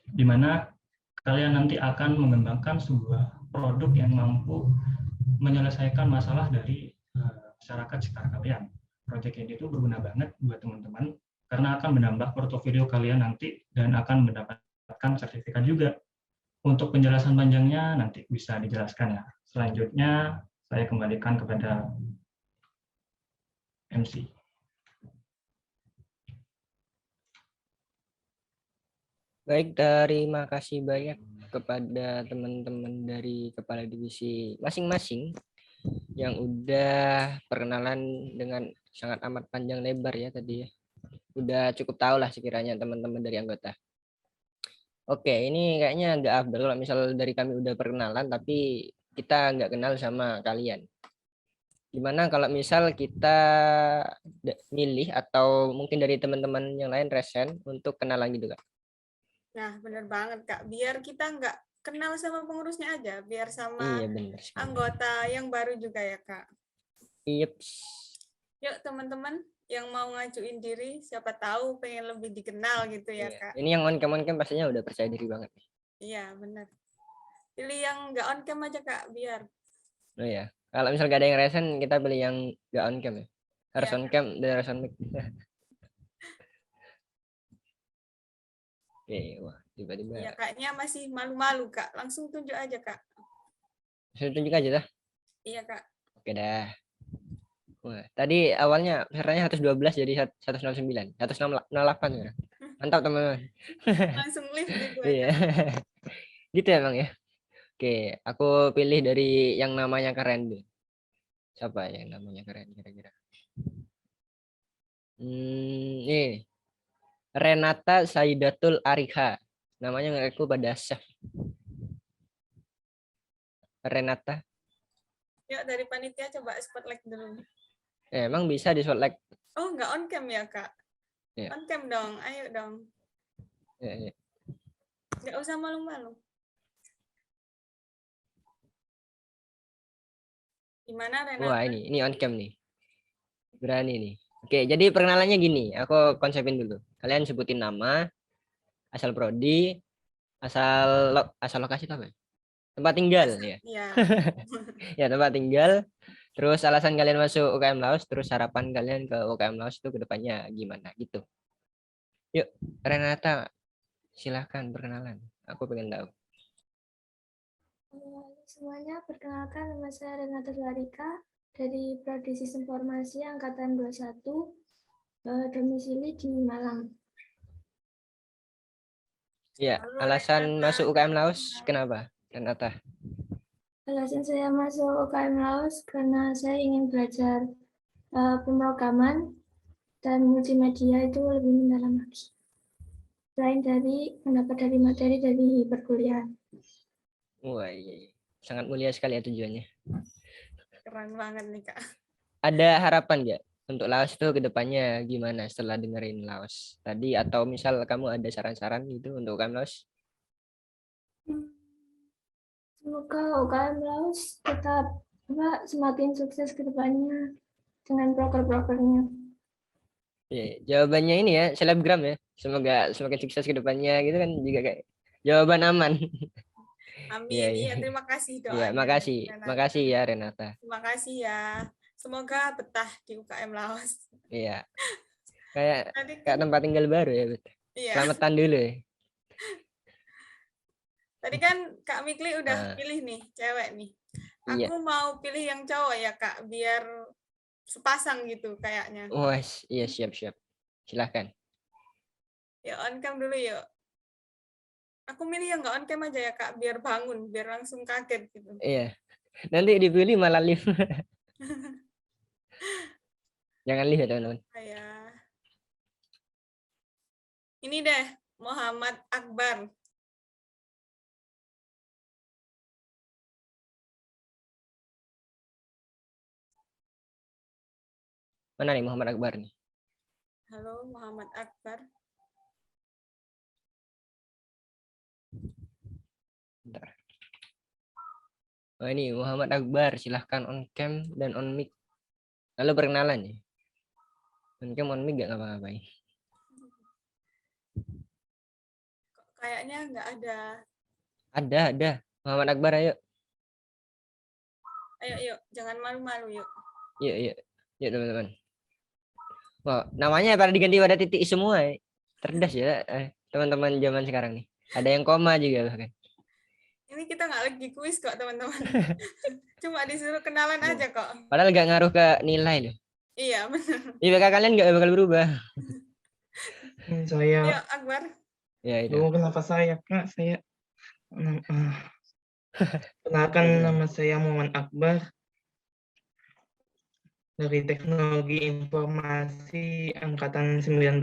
di mana kalian nanti akan mengembangkan sebuah produk yang mampu menyelesaikan masalah dari masyarakat sekitar kalian. Proyek ini itu berguna banget buat teman-teman karena akan menambah portofolio kalian nanti dan akan mendapatkan sertifikat juga. Untuk penjelasan panjangnya nanti bisa dijelaskan ya. Selanjutnya saya kembalikan kepada MC. Baik, terima kasih banyak kepada teman-teman dari kepala divisi masing-masing yang udah perkenalan dengan sangat amat panjang lebar ya tadi ya. Udah cukup tahu lah sekiranya teman-teman dari anggota. Oke, ini kayaknya agak afdal kalau misal dari kami udah perkenalan tapi kita nggak kenal sama kalian. Gimana kalau misal kita milih atau mungkin dari teman-teman yang lain resen untuk kenalan gitu Kak? Nah, benar banget Kak. Biar kita nggak kenal sama pengurusnya aja, biar sama Iya, benar sekali. anggota yang baru juga ya Kak. Yep. Yuk teman-teman yang mau ngajuin diri, siapa tahu pengen lebih dikenal gitu ya Iya. Kak. Ini yang on cam pastinya udah percaya diri banget. Iya, benar. Pilih yang nggak on cam aja Kak, biar. Oh ya, kalau misal gak ada yang resen, kita pilih yang gak on cam ya. Harus Iya. on cam dan harus on mic. Oke, wah tiba-tiba. Ya kayaknya masih malu-malu Kak. Langsung tunjuk aja Kak. Saya tunjuk aja dah. Iya Kak. Oke dah. Wah, tadi awalnya pesertanya 112 jadi 109, 108 ya. Mantap teman-teman. Langsung lift gitu Iya. Gitu ya Bang ya. Oke, aku pilih dari yang namanya keren deh. Siapa yang namanya keren kira-kira? Ini Renata Saidatul Ariha. Namanya ngaku pada chef. Renata. Yuk dari panitia coba spotlight dulu. Emang bisa di spotlight? Oh, nggak on cam ya Kak? Ya. On cam dong, ayo dong. Ya. Nggak usah malu-malu. Gimana Renata? Wah ini on cam nih. Berani nih. Oke, jadi perkenalannya gini, aku konsepin dulu. Kalian sebutin nama, asal prodi, asal lokasi apa? Tempat tinggal ya. Iya. Ya, tempat tinggal. Terus alasan kalian masuk UKM Laos, terus harapan kalian ke UKM Laos itu kedepannya gimana gitu. Yuk, Renata, silahkan perkenalan. Aku pengen tahu. Semuanya, perkenalkan nama saya Renata Suarika dari Prodi Sistem Informasi Angkatan 21. domisili di Malang. Ya, Lalu alasan Renata. masuk UKM Laos kenapa? Renata. Alasan saya masuk UKM Laos karena saya ingin belajar pemrograman dan multimedia itu lebih mendalam lagi. Selain dari mendapat dari materi dari perkuliahan. Wah, iya. Sangat mulia sekali ya tujuannya. Keren banget nih, Kak. Ada harapan nggak untuk Laos itu ke depannya gimana setelah dengerin Laos tadi, atau misal kamu ada saran-saran gitu untuk UKM Laos? Semoga UKM Laos tetap semakin sukses ke depannya dengan proker-prokernya. Ya, jawabannya ini ya selebgram ya. Semoga semakin sukses ke depannya gitu kan juga kayak jawaban aman. Amin. Iya, iya. Iya, terima kasih Iya, doanya. makasih. Renata. Makasih ya Renata. Terima kasih ya. Semoga betah di UKM Laos. Iya. Kayak Tadi kayak tempat tinggal baru ya, Bet. iya. Selamatan dulu ya. Tadi kan Kak Mikli udah Ah. pilih nih, cewek nih. Iya. Aku mau pilih yang cowok ya, Kak, biar sepasang gitu kayaknya. Wah, iya siap-siap. Silahkan. Ya on cam dulu yuk. Aku milih yang nggak on cam aja ya, Kak, biar bangun, biar langsung kaget gitu. Iya. Nanti dipilih malah live. Jangan live ya teman-teman. Saya ini deh, Muhammad Akbar. Mana nih Muhammad Akbar nih? Halo Muhammad Akbar. Bentar. Oh ini Muhammad Akbar, silahkan on cam dan on mic. Lalu perkenalan ya. On cam on mic gak ngapa-ngapain. Kayaknya nggak ada. Ada. Muhammad Akbar ayo. Ayo yuk, jangan malu-malu yuk. Yuk teman-teman. Wah, namanya pada diganti pada titik semua ya. Cerdas ya teman-teman zaman sekarang nih. Ada yang koma juga bahkan. Ini kita nggak lagi kuis kok teman-teman. Cuma disuruh kenalan aja kok. Padahal gak ngaruh ke nilai loh. Iya benar. IPK kalian gak bakal berubah. Saya Yuk Akbar. Ya itu. kenapa saya Kak? Saya kenalkan nama saya Muhammad Akbar dari Teknologi Informasi angkatan 19.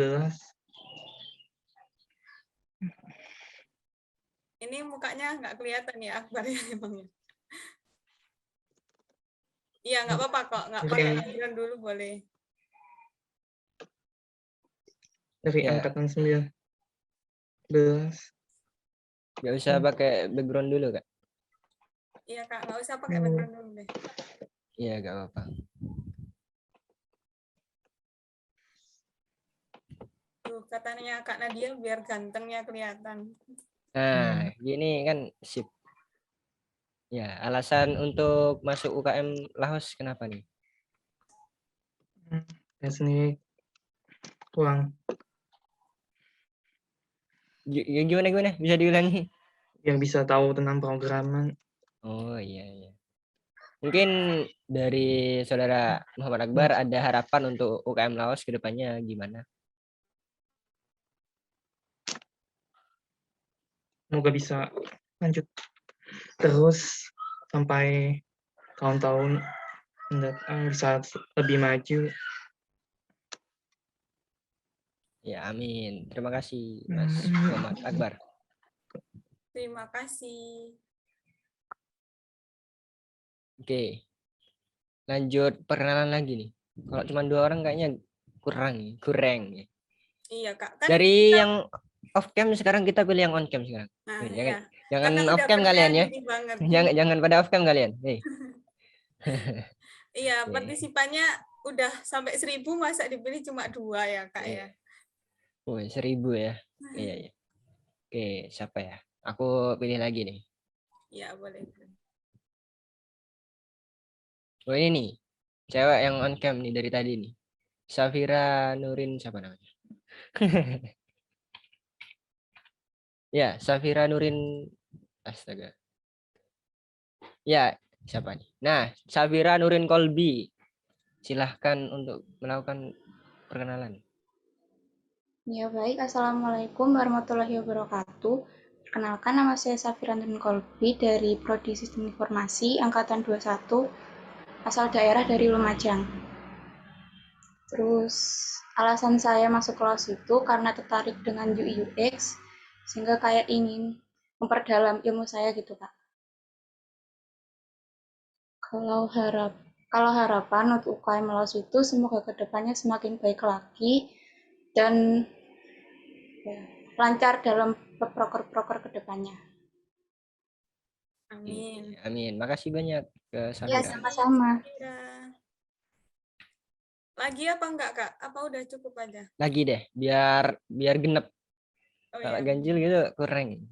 Ini mukanya nggak kelihatan ya Akbar ya emangnya. Iya nggak apa-apa kok, nggak pakai background dulu boleh. Dari Ya. angkatan 19. Gak usah pakai background dulu Kak. Iya Kak, nggak usah pakai background dulu deh. Iya gak apa-apa. Tuh katanya Kak Nadia biar gantengnya kelihatan. Nah, gini kan sip. Ya, alasan untuk masuk UKM Laos kenapa nih? Saya sendiri kurang Gimana? Bisa diulangi? yang bisa tahu tentang programan. Oh iya. Mungkin dari saudara Muhammad Akbar ada harapan untuk UKM Laos ke depannya gimana? Semoga bisa lanjut terus sampai tahun-tahun mendatang bisa lebih maju. Ya, amin. Terima kasih Mas Muhammad Akbar. Terima kasih. Oke. Lanjut perkenalan lagi nih. Kalau cuma 2 orang kayaknya kurang. Iya Kak. Kan Dari yang off cam sekarang kita pilih yang on cam sekarang. nah, Jangan karena off udah cam kalian ya. berjanji banget. Jangan pada off cam kalian. Iya, Oke. partisipannya udah sampai 1000 masa dipilih cuma 2 ya Kak ya. Woi, 1000 ya. Iya. Oke, siapa ya? Aku pilih lagi nih. Iya, boleh. Oh ini nih. Cewek yang on cam nih dari tadi nih. Safira Nurin siapa namanya? Ya, Safira Nurin. Astaga. Ya, siapa nih? Nah, Safira Nurin Kolbi. Silahkan untuk melakukan perkenalan. Ya baik, Assalamualaikum warahmatullahi wabarakatuh. Perkenalkan, nama saya Safirantin Kolbi dari Prodi Sistem Informasi Angkatan 21, asal daerah dari Lumajang. Terus alasan saya masuk kelas itu karena tertarik dengan UI UX, sehingga kayak ingin memperdalam ilmu saya gitu, Pak. Kalau harapan untuk UKM Laos itu semoga kedepannya semakin baik lagi dan ya, lancar dalam proker-proker kedepannya. Amin. Amin. Makasih banyak ke Ya, Safira. sama-sama. Lagi apa enggak, Kak? Apa udah cukup aja? Lagi deh, biar genep. Oh Kalau iya, ganjil gitu kurang.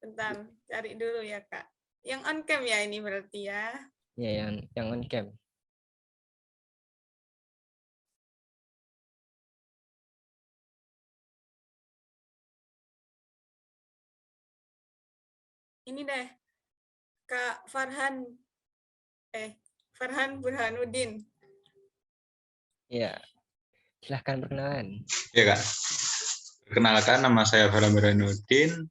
bentar, cari dulu ya, Kak. Yang on cam ya ini berarti ya. Ya, yang on cam. Ini deh, Kak Farhan Burhanuddin. Ya, silahkan perkenalan. Ya Kak, perkenalkan nama saya Farhan Burhanuddin,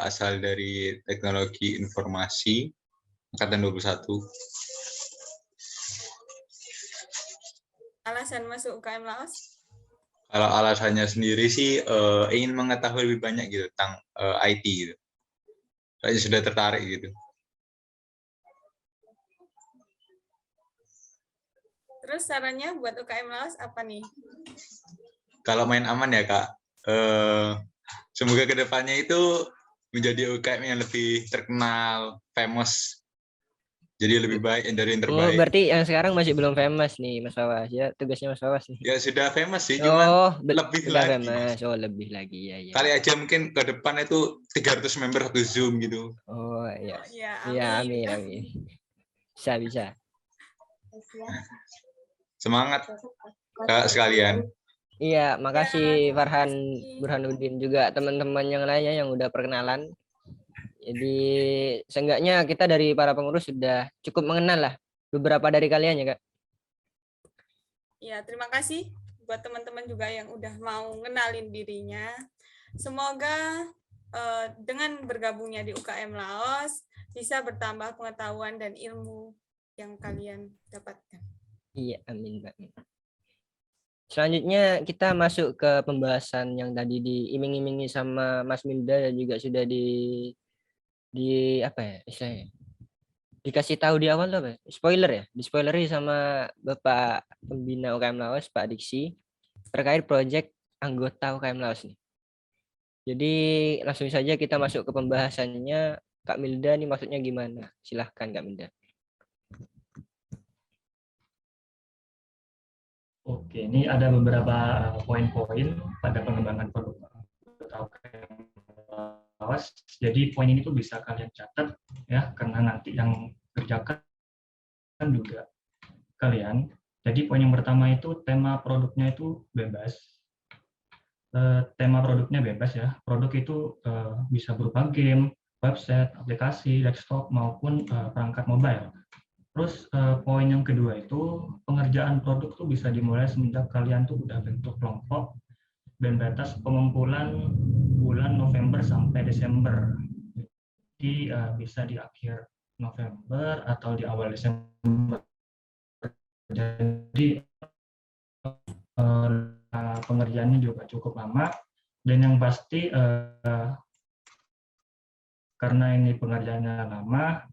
asal dari Teknologi Informasi Angkatan 21. Alasan masuk UKM Laos? Kalau alasannya sendiri sih ingin mengetahui lebih banyak gitu tentang IT gitu. Saya sudah tertarik gitu. Terus sarannya buat UKM Laos apa nih? Kalau main aman ya Kak, semoga kedepannya itu menjadi UKM yang lebih terkenal, famous. Jadi lebih baik dari yang Oh, terbaik. berarti yang sekarang masih belum famous nih, Mas Wawas. Ya, tugasnya Mas Wawas nih. Ya sudah famous sih, cuma lebih udah lagi. famous. Oh, lebih lagi ya. Kali aja mungkin ke depan itu 300 member satu Zoom gitu. Oh, iya. Iya, Amin. Bisa. Semangat Kak sekalian. Iya, makasih Farhan Burhanuddin, juga teman-teman yang lainnya yang udah perkenalan. Jadi seenggaknya kita dari para pengurus sudah cukup mengenal lah beberapa dari kalian ya Kak. Ya, terima kasih buat teman-teman juga yang udah mau ngenalin dirinya. Semoga dengan bergabungnya di UKM Laos bisa bertambah pengetahuan dan ilmu yang kalian dapatkan. Iya, amin Mbak. Selanjutnya kita masuk ke pembahasan yang tadi diiming-imingi sama Mas Milda dan juga sudah di apa ya istilahnya, dikasih tahu di awal tuh apa? Spoiler ya, dispoileri sama Bapak Pembina UKM Laos Pak Diksi terkait proyek anggota UKM Laos nih. Jadi langsung saja kita masuk ke pembahasannya. Kak Milda nih maksudnya gimana? Silahkan Kak Milda. Oke, ini ada beberapa poin-poin pada pengembangan produk UKM Laos. Jadi poin ini tuh bisa kalian catat ya, karena nanti yang kerjakan juga kalian. Jadi poin yang pertama itu tema produknya itu bebas. Tema produknya bebas ya. Produk itu bisa berupa game, website, aplikasi, desktop maupun perangkat mobile. Terus poin yang kedua itu pengerjaan produk tuh bisa dimulai semenjak kalian tuh udah bentuk kelompok dan batas pengumpulan bulan November sampai Desember. Jadi bisa di akhir November atau di awal Desember. Jadi pengerjaannya juga cukup lama, dan yang pasti karena ini pengerjaannya lama,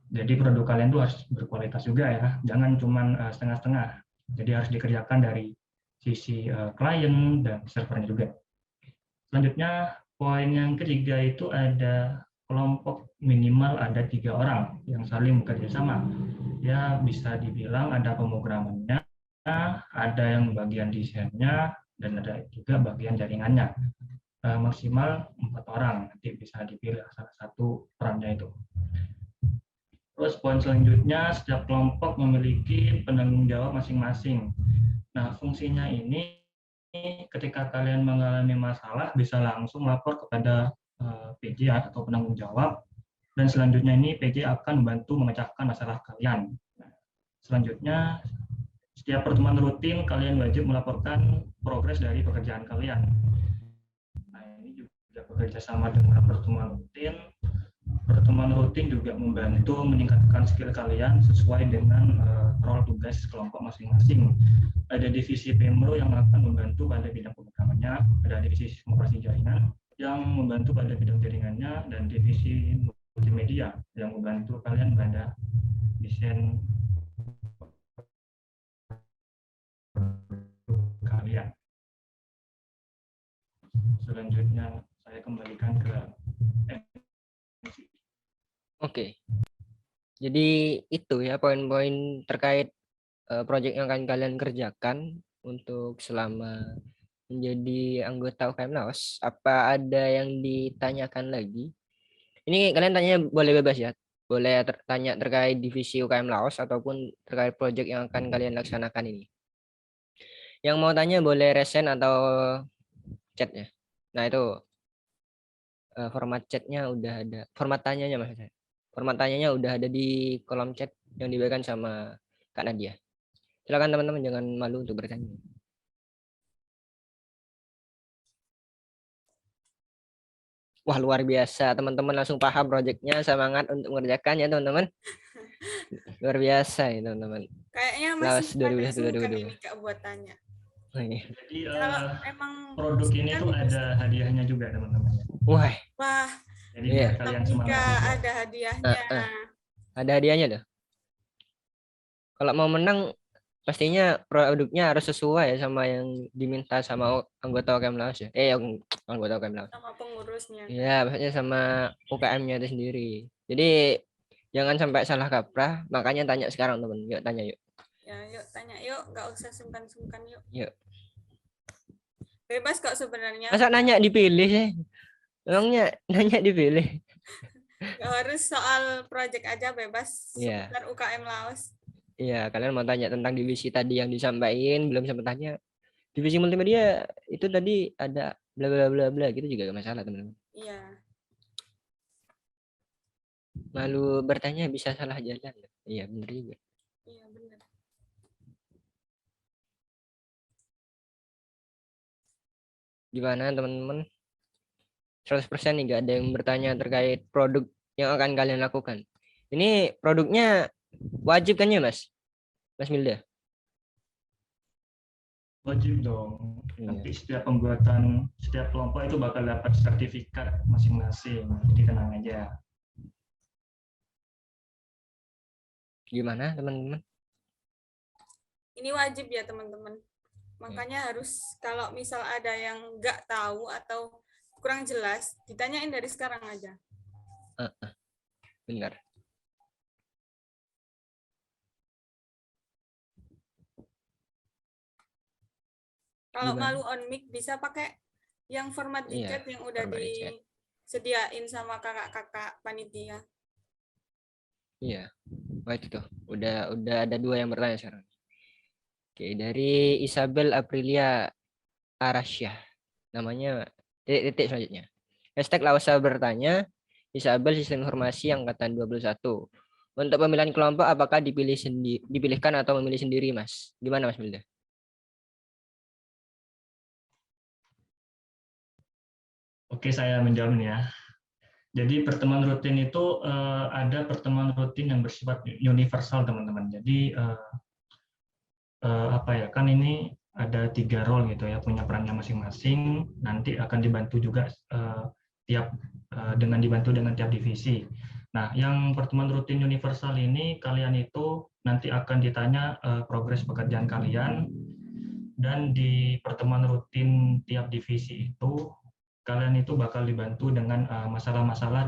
jadi produk kalian tuh harus berkualitas juga ya, jangan cuma setengah-setengah. Jadi harus dikerjakan dari sisi klien dan servernya juga. Selanjutnya poin yang ketiga itu ada kelompok minimal ada 3 orang yang saling bekerja sama. Ya bisa dibilang ada pemrogramannya, ada yang bagian desainnya, dan ada juga bagian jaringannya. Maksimal 4 orang, nanti bisa dipilih salah satu perannya itu. Terus poin selanjutnya, setiap kelompok memiliki penanggung jawab masing-masing. Nah, fungsinya ini ketika kalian mengalami masalah bisa langsung lapor kepada PJ atau penanggung jawab, dan selanjutnya ini PJ akan membantu memecahkan masalah kalian. Selanjutnya setiap pertemuan rutin kalian wajib melaporkan progres dari pekerjaan kalian. Nah, ini juga bekerja sama dengan pertemuan rutin. Pertemuan rutin juga membantu meningkatkan skill kalian sesuai dengan role tugas kelompok masing-masing. Ada divisi Pemro yang akan membantu pada bidang pemrogramannya, ada divisi sistem operasi jaringan yang membantu pada bidang jaringannya, dan divisi multimedia yang membantu kalian pada desain kalian. Selanjutnya saya kembalikan ke MC. Oke. Jadi itu ya poin-poin terkait proyek yang akan kalian kerjakan untuk selama menjadi anggota UKM Laos. Apa ada yang ditanyakan lagi? Ini kalian tanya boleh bebas ya. Boleh tanya terkait divisi UKM Laos ataupun terkait proyek yang akan kalian laksanakan ini. Yang mau tanya boleh resen atau chat ya. Nah itu format chatnya udah ada. Format tanyanya maksud saya. Format tanyanya udah ada di kolom chat yang diberikan sama Kak Nadia. Silakan teman-teman, jangan malu untuk bertanya. Wah luar biasa, teman-teman langsung paham proyeknya, semangat untuk mengerjakan ya teman-teman. Luar biasa ya teman-teman. Kayaknya Laos masih pada sungkan 2021-2022. ini Kak buat tanya. Jadi Kalau emang produk ini tuh ada hadiahnya juga teman-teman. Wah, Wah, Jadi biar kalian semangat jika juga. ada hadiahnya. ada hadiahnya tuh. Kalau mau menang pastinya produknya harus sesuai ya sama yang diminta sama anggota UKM Laos ya. Yang anggota UKM Laos. Sama pengurusnya. Iya, maksudnya sama UKM-nya itu sendiri. Jadi jangan sampai salah kaprah, makanya tanya sekarang teman. Yuk tanya yuk. Ya, yuk tanya yuk, nggak usah sungkan-sungkan yuk. Yuk. Bebas kok sebenarnya. Masa nanya dipilih sih? Emangnya nanya dipilih? Nggak harus soal project aja, bebas. Iya. Seputar UKM Laos. Iya, kalian mau tanya tentang divisi tadi yang disampaikan, belum sempat tanya. Divisi multimedia itu tadi ada bla bla bla bla gitu juga gak masalah teman-teman. Iya. Malu bertanya bisa salah jalan. Iya benar juga. Iya benar. Gimana teman-teman? 100% nih gak ada yang bertanya terkait produk yang akan kalian lakukan. Ini produknya wajib kan ya Mas? Mas Milda? Wajib dong. Nanti setiap pembuatan, setiap kelompok itu bakal dapat sertifikat masing-masing. Jadi tenang aja. Gimana teman-teman? Ini wajib ya teman-teman. Makanya harus kalau misal ada yang nggak tahu atau kurang jelas, ditanyain dari sekarang aja. Benar. Kalau malu on mic bisa pakai yang format di chat yang udah disediain sama kakak-kakak panitia. Iya. Wah itu tuh. Udah ada 2 yang bertanya sekarang. Oke, dari Isabel Aprilia Arasya. Namanya titik selanjutnya. #Lausa bertanya, Isabel Sistem Informasi Angkatan 21. Untuk pemilihan kelompok apakah dipilihkan atau memilih sendiri, Mas? Gimana Mas Milda? Oke, saya menjawab nih ya. Jadi pertemuan rutin itu ada pertemuan rutin yang bersifat universal teman-teman. Jadi apa ya, kan ini ada 3 role gitu ya, punya perannya masing-masing. Nanti akan dibantu juga dibantu dengan tiap divisi. Nah, yang pertemuan rutin universal ini kalian itu nanti akan ditanya progres pekerjaan kalian, dan di pertemuan rutin tiap divisi itu kalian itu bakal dibantu dengan masalah-masalah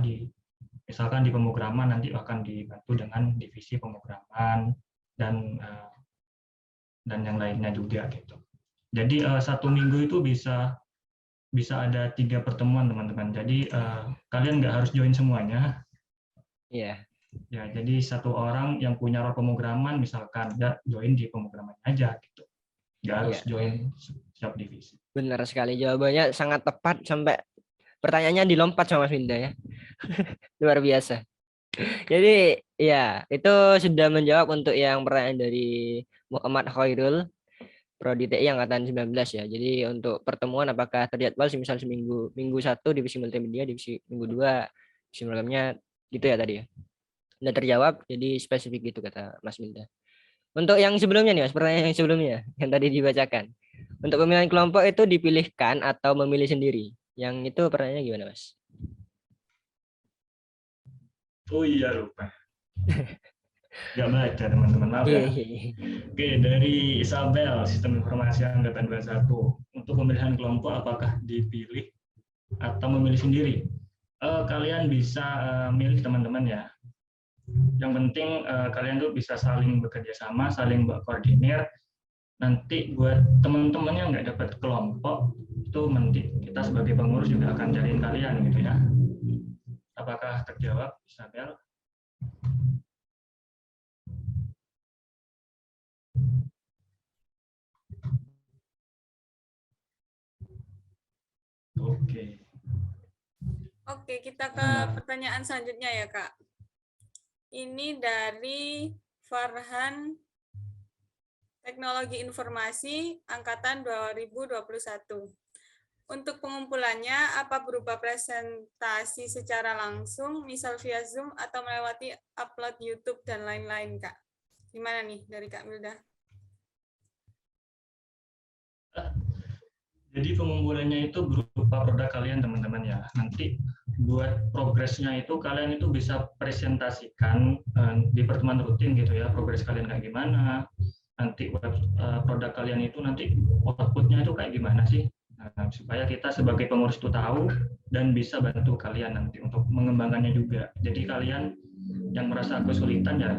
misalkan di pemrograman nanti akan dibantu dengan divisi pemrograman dan yang lainnya juga gitu. Jadi 1 minggu itu bisa ada 3 pertemuan teman-teman. Jadi kalian nggak harus join semuanya. Iya. Ya, jadi 1 orang yang punya role pemrograman misalkan ya join di pemrograman aja gitu. Nggak harus join setiap divisi. Benar sekali, jawabannya sangat tepat sampai pertanyaannya dilompat sama Mas Winda ya. Luar biasa. Jadi ya itu sudah menjawab untuk yang pertanyaan dari Muhammad Khairul Prodi TI angkatan 19 ya. Jadi untuk pertemuan apakah terjadwal misal seminggu, minggu 1 divisi multimedia, divisi minggu 2 divisi programnya gitu ya tadi ya. Udah terjawab, jadi spesifik gitu kata Mas Milda. Untuk yang sebelumnya nih Mas, pertanyaan yang sebelumnya yang tadi dibacakan. Untuk pemilihan kelompok itu dipilihkan atau memilih sendiri? Yang itu pertanyaannya gimana Mas? Oh iya lupa. Nggak baca teman-teman, maaf ya. Oke, dari Isabel, Sistem Informasi Angkatan 21. Untuk pemilihan kelompok apakah dipilih atau memilih sendiri? Kalian bisa milih teman-teman ya. Yang penting kalian tuh bisa saling bekerja sama, saling berkoordinir. Nanti buat teman-teman yang nggak dapat kelompok, itu nanti kita sebagai pengurus juga akan cariin kalian gitu ya. Apakah terjawab, Isabel? Oke. Oke, kita ke pertanyaan selanjutnya ya, Kak. Ini dari Farhan Teknologi Informasi Angkatan 2021. Untuk pengumpulannya, apa berupa presentasi secara langsung, misal via Zoom, atau melewati upload YouTube dan lain-lain, Kak? Gimana nih dari Kak Milda? Jadi pengumpulannya itu berupa produk kalian teman-teman ya. Nanti buat progresnya itu kalian itu bisa presentasikan di pertemuan rutin gitu ya, progres kalian kayak gimana. Nanti produk kalian itu nanti outputnya itu kayak gimana sih. Nah, supaya kita sebagai pengurus itu tahu dan bisa bantu kalian nanti untuk mengembangkannya juga. Jadi kalian yang merasa kesulitan ya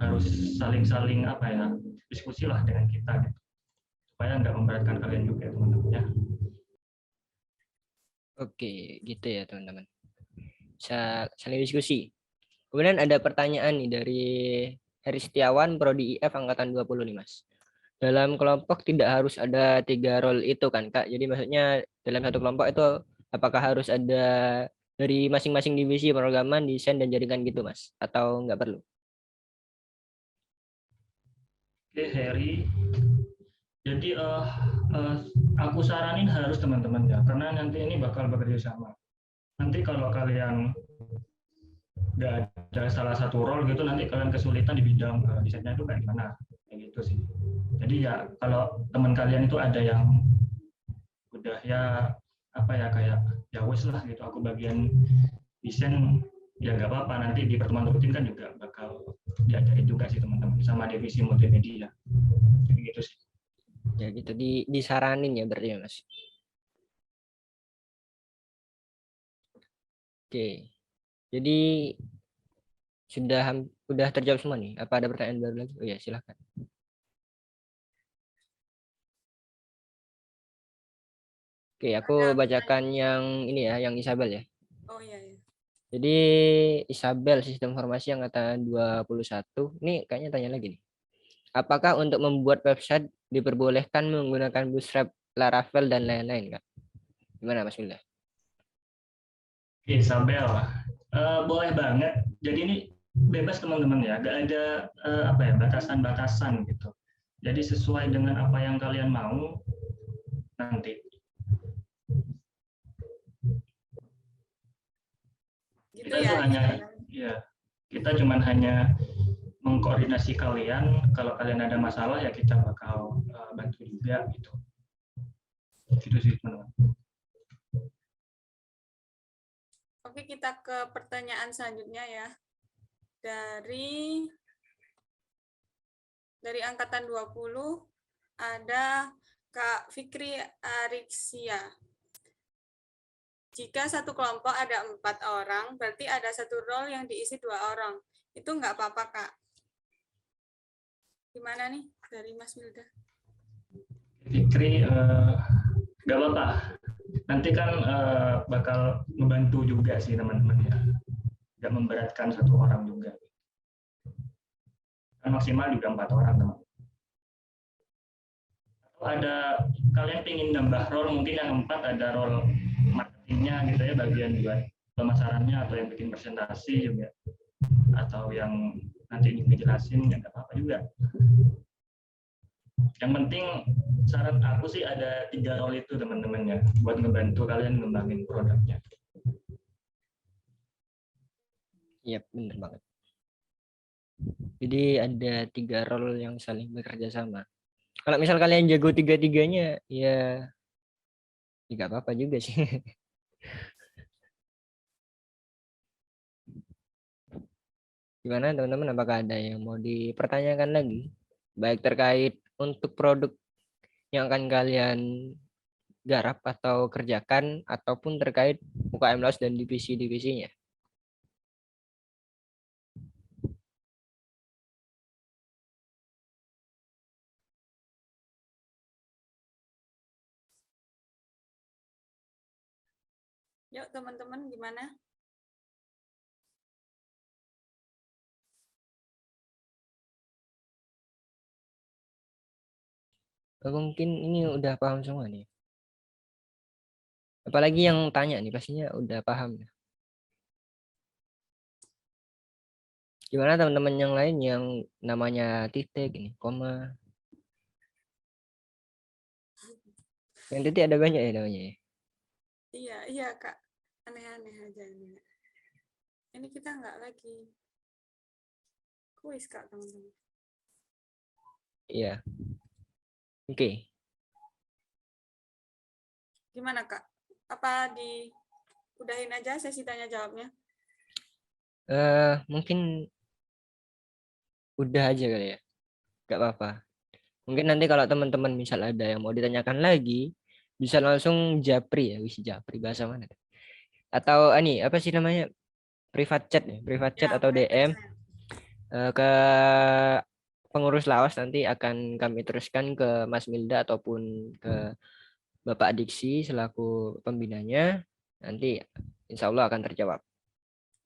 harus saling-saling apa ya, diskusi lah dengan kita gitu. Supaya nggak memberatkan kalian juga teman-teman ya. Oke, gitu ya teman-teman. Bisa saling diskusi. Kemudian ada pertanyaan nih dari Heri Setiawan, Prodi IF Angkatan 20 nih Mas. Dalam kelompok tidak harus ada 3 role itu kan Kak? Jadi maksudnya dalam satu kelompok itu apakah harus ada dari masing-masing divisi pemrograman, desain, dan jaringan gitu Mas? Atau nggak perlu? Oke Heri, jadi aku saranin harus teman-teman ya, karena nanti ini bakal bekerja sama. Nanti kalau kalian nggak ada salah satu role gitu, nanti kalian kesulitan di bidang desainnya itu kayak gimana, kayak gitu sih. Jadi ya kalau teman kalian itu ada yang udah ya apa ya kayak ya wes lah gitu, aku bagian desain ya nggak apa-apa, nanti di pertemuan rutin kan juga bakal diajarin juga sih teman-teman sama divisi multimedia, kayak gitu sih. Ya gitu disaranin ya berarti ya Mas. Oke. Jadi sudah terjawab semua nih. Apa ada pertanyaan baru lagi? Oh ya, silakan. Oke, aku bacakan yang ini ya, yang Isabel ya. Oh iya, iya. Jadi Isabel, Sistem Informasi Angkatan 21. Ini kayaknya tanya lagi nih. Apakah untuk membuat website diperbolehkan menggunakan Bootstrap, Laravel, dan lain-lain, Kak? Gimana Mas Milda? Oke, Isabel, boleh banget. Jadi ini bebas teman-teman ya, nggak ada apa ya batasan-batasan gitu. Jadi sesuai dengan apa yang kalian mau nanti. Kita tuh hanya ya kita cuman hanya mengkoordinasi kalian. Kalau kalian ada masalah ya kita bakal bantu juga gitu. Gitu sih teman-teman. Oke, kita ke pertanyaan selanjutnya ya. Dari angkatan 20 ada Kak Fikri Ariksia. Jika satu kelompok ada 4 orang, berarti ada satu role yang diisi 2 orang. Itu nggak apa-apa, Kak. Gimana nih dari Mas Milda? Fikri, nggak apa-apa. Nanti kan bakal membantu juga sih teman-teman ya. Nggak memberatkan satu orang juga. Kan maksimal juga 4 orang teman. Atau ada kalian ingin nambah role, mungkin yang 4 ada role marketingnya gitu ya, bagian buat pemasarannya atau yang bikin presentasi juga atau yang nanti ingin ngejelasin ya nggak apa-apa juga. Yang penting saran aku sih ada 3 role itu teman-teman ya, buat ngebantu kalian ngembangin produknya. Iya, benar banget. Jadi ada 3 role yang saling bekerja sama. Kalau misal kalian jago 3-tiganya, ya nggak apa-apa juga sih. Gimana teman-teman, apakah ada yang mau dipertanyakan lagi? Baik terkait untuk produk yang akan kalian garap atau kerjakan, ataupun terkait UKM Laos dan divisi-divisinya. Yuk teman-teman, gimana? Mungkin ini udah paham semua nih. Apalagi yang tanya nih, pastinya udah paham. Gimana teman-teman yang lain yang namanya titik ini, koma? Yang titik ada banyak ya namanya ya? Iya Kak, aneh-aneh aja ini. Ini kita nggak lagi kuis Kak teman-teman. Iya. Oke. Gimana Kak? Apa udahin aja sesi tanya jawabnya? Mungkin udah aja kali ya. Gak apa-apa. Mungkin nanti kalau teman-teman misal ada yang mau ditanyakan lagi, bisa langsung japri ya, japri bahasa mana? Atau ini apa sih namanya? Private chat ya, private chat atau DM ke pengurus Laos, nanti akan kami teruskan ke Mas Milda ataupun ke Bapak Diksi selaku pembinanya. Nanti insya Allah akan terjawab.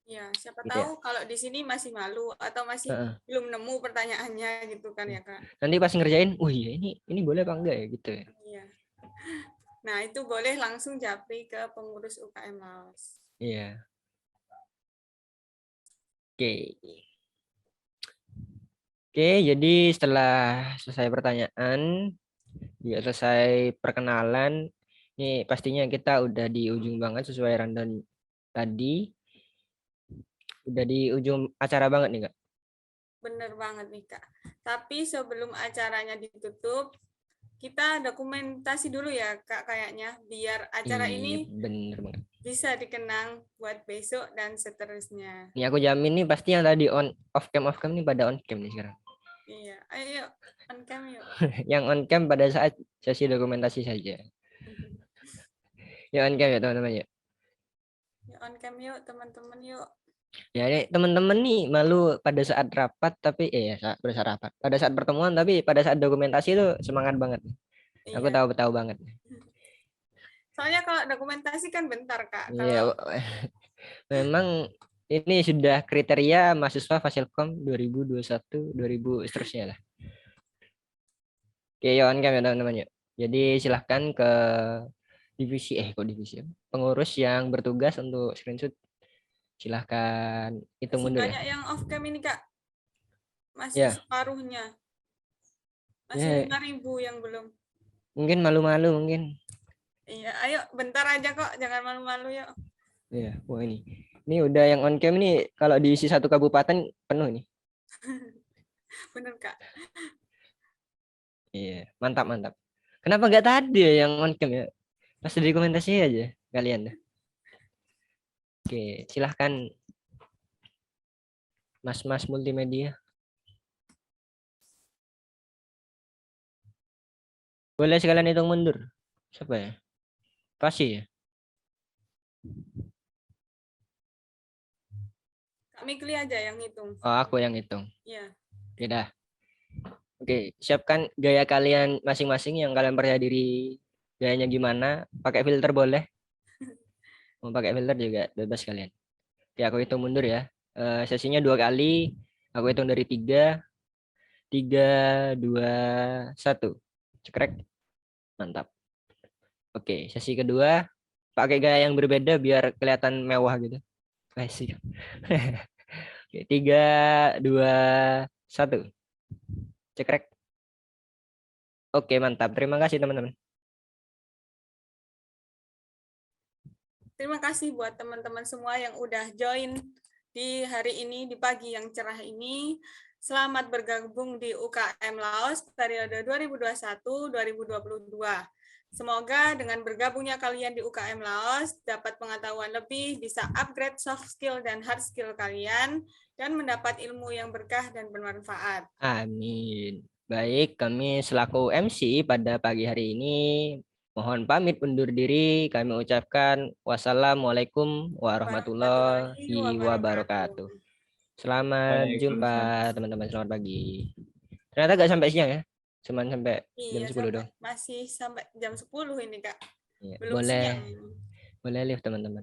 Ya, siapa gitu tahu ya? kalau di sini masih malu atau masih belum nemu pertanyaannya gitu kan ya Kak. Nanti pas ngerjain, oh iya ini boleh apa enggak ya gitu ya. Iya. Nah, itu boleh langsung japri ke pengurus UKM Laos. Iya. Oke. Oke, jadi setelah selesai pertanyaan, juga selesai perkenalan, ini pastinya kita udah di ujung banget sesuai rundown tadi. Udah di ujung acara banget nih Kak. Bener banget nih Kak. Tapi sebelum acaranya ditutup, kita dokumentasi dulu ya Kak kayaknya, biar acara ini bener banget. bisa dikenang buat besok dan seterusnya. Ini aku jamin nih pasti yang tadi off cam nih pada on cam nih sekarang. Iya, ayo on cam yuk. Yang on cam pada saat sesi dokumentasi saja. Ya on cam ya teman-teman ya. Ya on cam yuk teman-teman yuk. Ya ini teman-teman nih malu pada saat rapat tapi pada saat rapat, pada saat pertemuan tapi pada saat dokumentasi itu semangat banget. Iya. Aku tahu banget. Soalnya kalau dokumentasi kan bentar Kak. Iya. Memang ini sudah kriteria mahasiswa Fasilkom 2021 2000 seterusnya lah. Oke, ya on cam ya teman-teman ya. Jadi silahkan ke divisi pengurus yang bertugas untuk screenshot. Silahkan hitung mundur ya. Banyak yang off cam ini Kak. Masih separuhnya. Masih 5.000 yang belum. Mungkin malu-malu mungkin. Iya, ayo bentar aja kok, jangan malu-malu yuk. Iya, wah ini udah yang on cam ini kalau diisi satu kabupaten penuh nih. Bener Kak. Iya, mantap. Kenapa nggak tadi ya yang on cam ya? Pas dokumentasi aja kalian dah. Oke, silahkan Mas multimedia. Boleh sekalian hitung mundur. Siapa ya? Pasti ya. Kak Mikli aja yang hitung. Oh, aku yang hitung. Iya. Oke dah. Oke, siapkan gaya kalian masing-masing yang kalian percaya diri. Gayanya gimana? Pakai filter boleh. Mau pakai filter juga bebas kalian. Oke, aku hitung mundur ya. Sesinya 2 kali. Aku hitung dari 3. 3, 2, 1. Cekrek. Mantap. Oke, sesi kedua. Pakai gaya yang berbeda biar kelihatan mewah gitu. Oke, Oke, 3, 2, 1. Cekrek. Oke, mantap. Terima kasih teman-teman. Terima kasih buat teman-teman semua yang udah join di hari ini, di pagi yang cerah ini. Selamat bergabung di UKM Laos periode 2021-2022. Semoga dengan bergabungnya kalian di UKM Laos dapat pengetahuan lebih, bisa upgrade soft skill dan hard skill kalian, dan mendapat ilmu yang berkah dan bermanfaat. Amin. Baik, kami selaku MC pada pagi hari ini mohon pamit undur diri. Kami ucapkan wassalamualaikum warahmatullahi wabarakatuh. Selamat jumpa teman-teman, selamat pagi. Ternyata nggak sampai siang ya, cuman sampai jam 10 dong. Masih sampai jam 10 ini, Kak. Ya, Belum boleh, siang. boleh live teman-teman.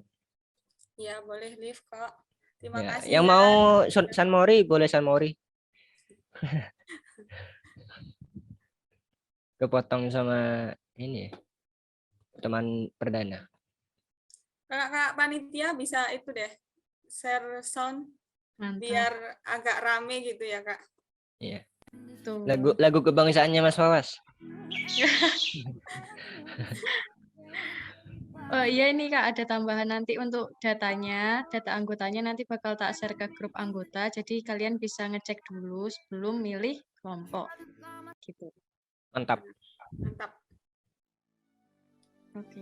Ya, boleh live kok. Terima Ya, kasih yang ya. mau San Mori boleh San Mori. Kepotong sama ini ya, teman perdana. Kakak panitia bisa itu deh, share sound. Mantap. Biar agak rame gitu ya, Kak. Iya. Tuh. Lagu kebangsaannya Mas Wawas. Oh iya, ini Kak, ada tambahan nanti untuk datanya, data anggotanya nanti bakal tak share ke grup anggota, jadi kalian bisa ngecek dulu sebelum milih kelompok. Gitu. Mantap. Mantap. Oke.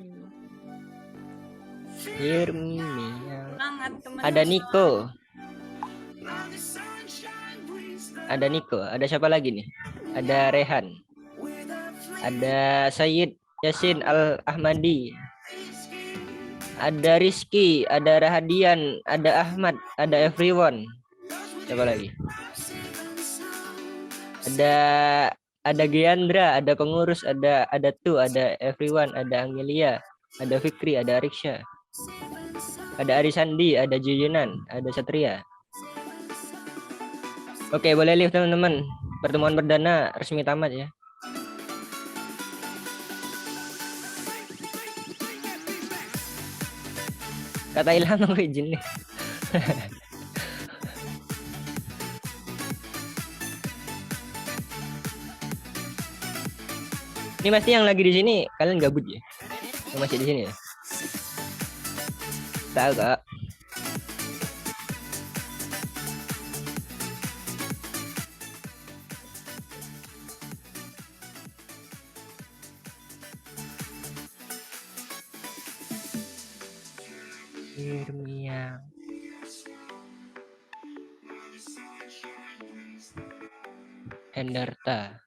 Semangat, teman-teman. Ada Niko. Ada Niko. Ada siapa lagi nih? Ada Rehan. Ada Sayyid Yasin Al-Ahmadi. Ada Rizky. Ada Rahadian. Ada Ahmad. Ada Everyone. Siapa lagi? Ada Geandra. Ada pengurus. Ada Tu. Ada Everyone. Ada Angelia. Ada Fikri. Ada Ariksha. Ada Arisandi. Ada Jujunan. Ada Satria. Oke, boleh live teman-teman. Pertemuan perdana resmi tamat ya. Kata Ilham mau izin nih. Ini pasti yang lagi di sini kalian gabut ya? Yang masih di sini ya? Tahu Kak. Irmiang. Hendarta.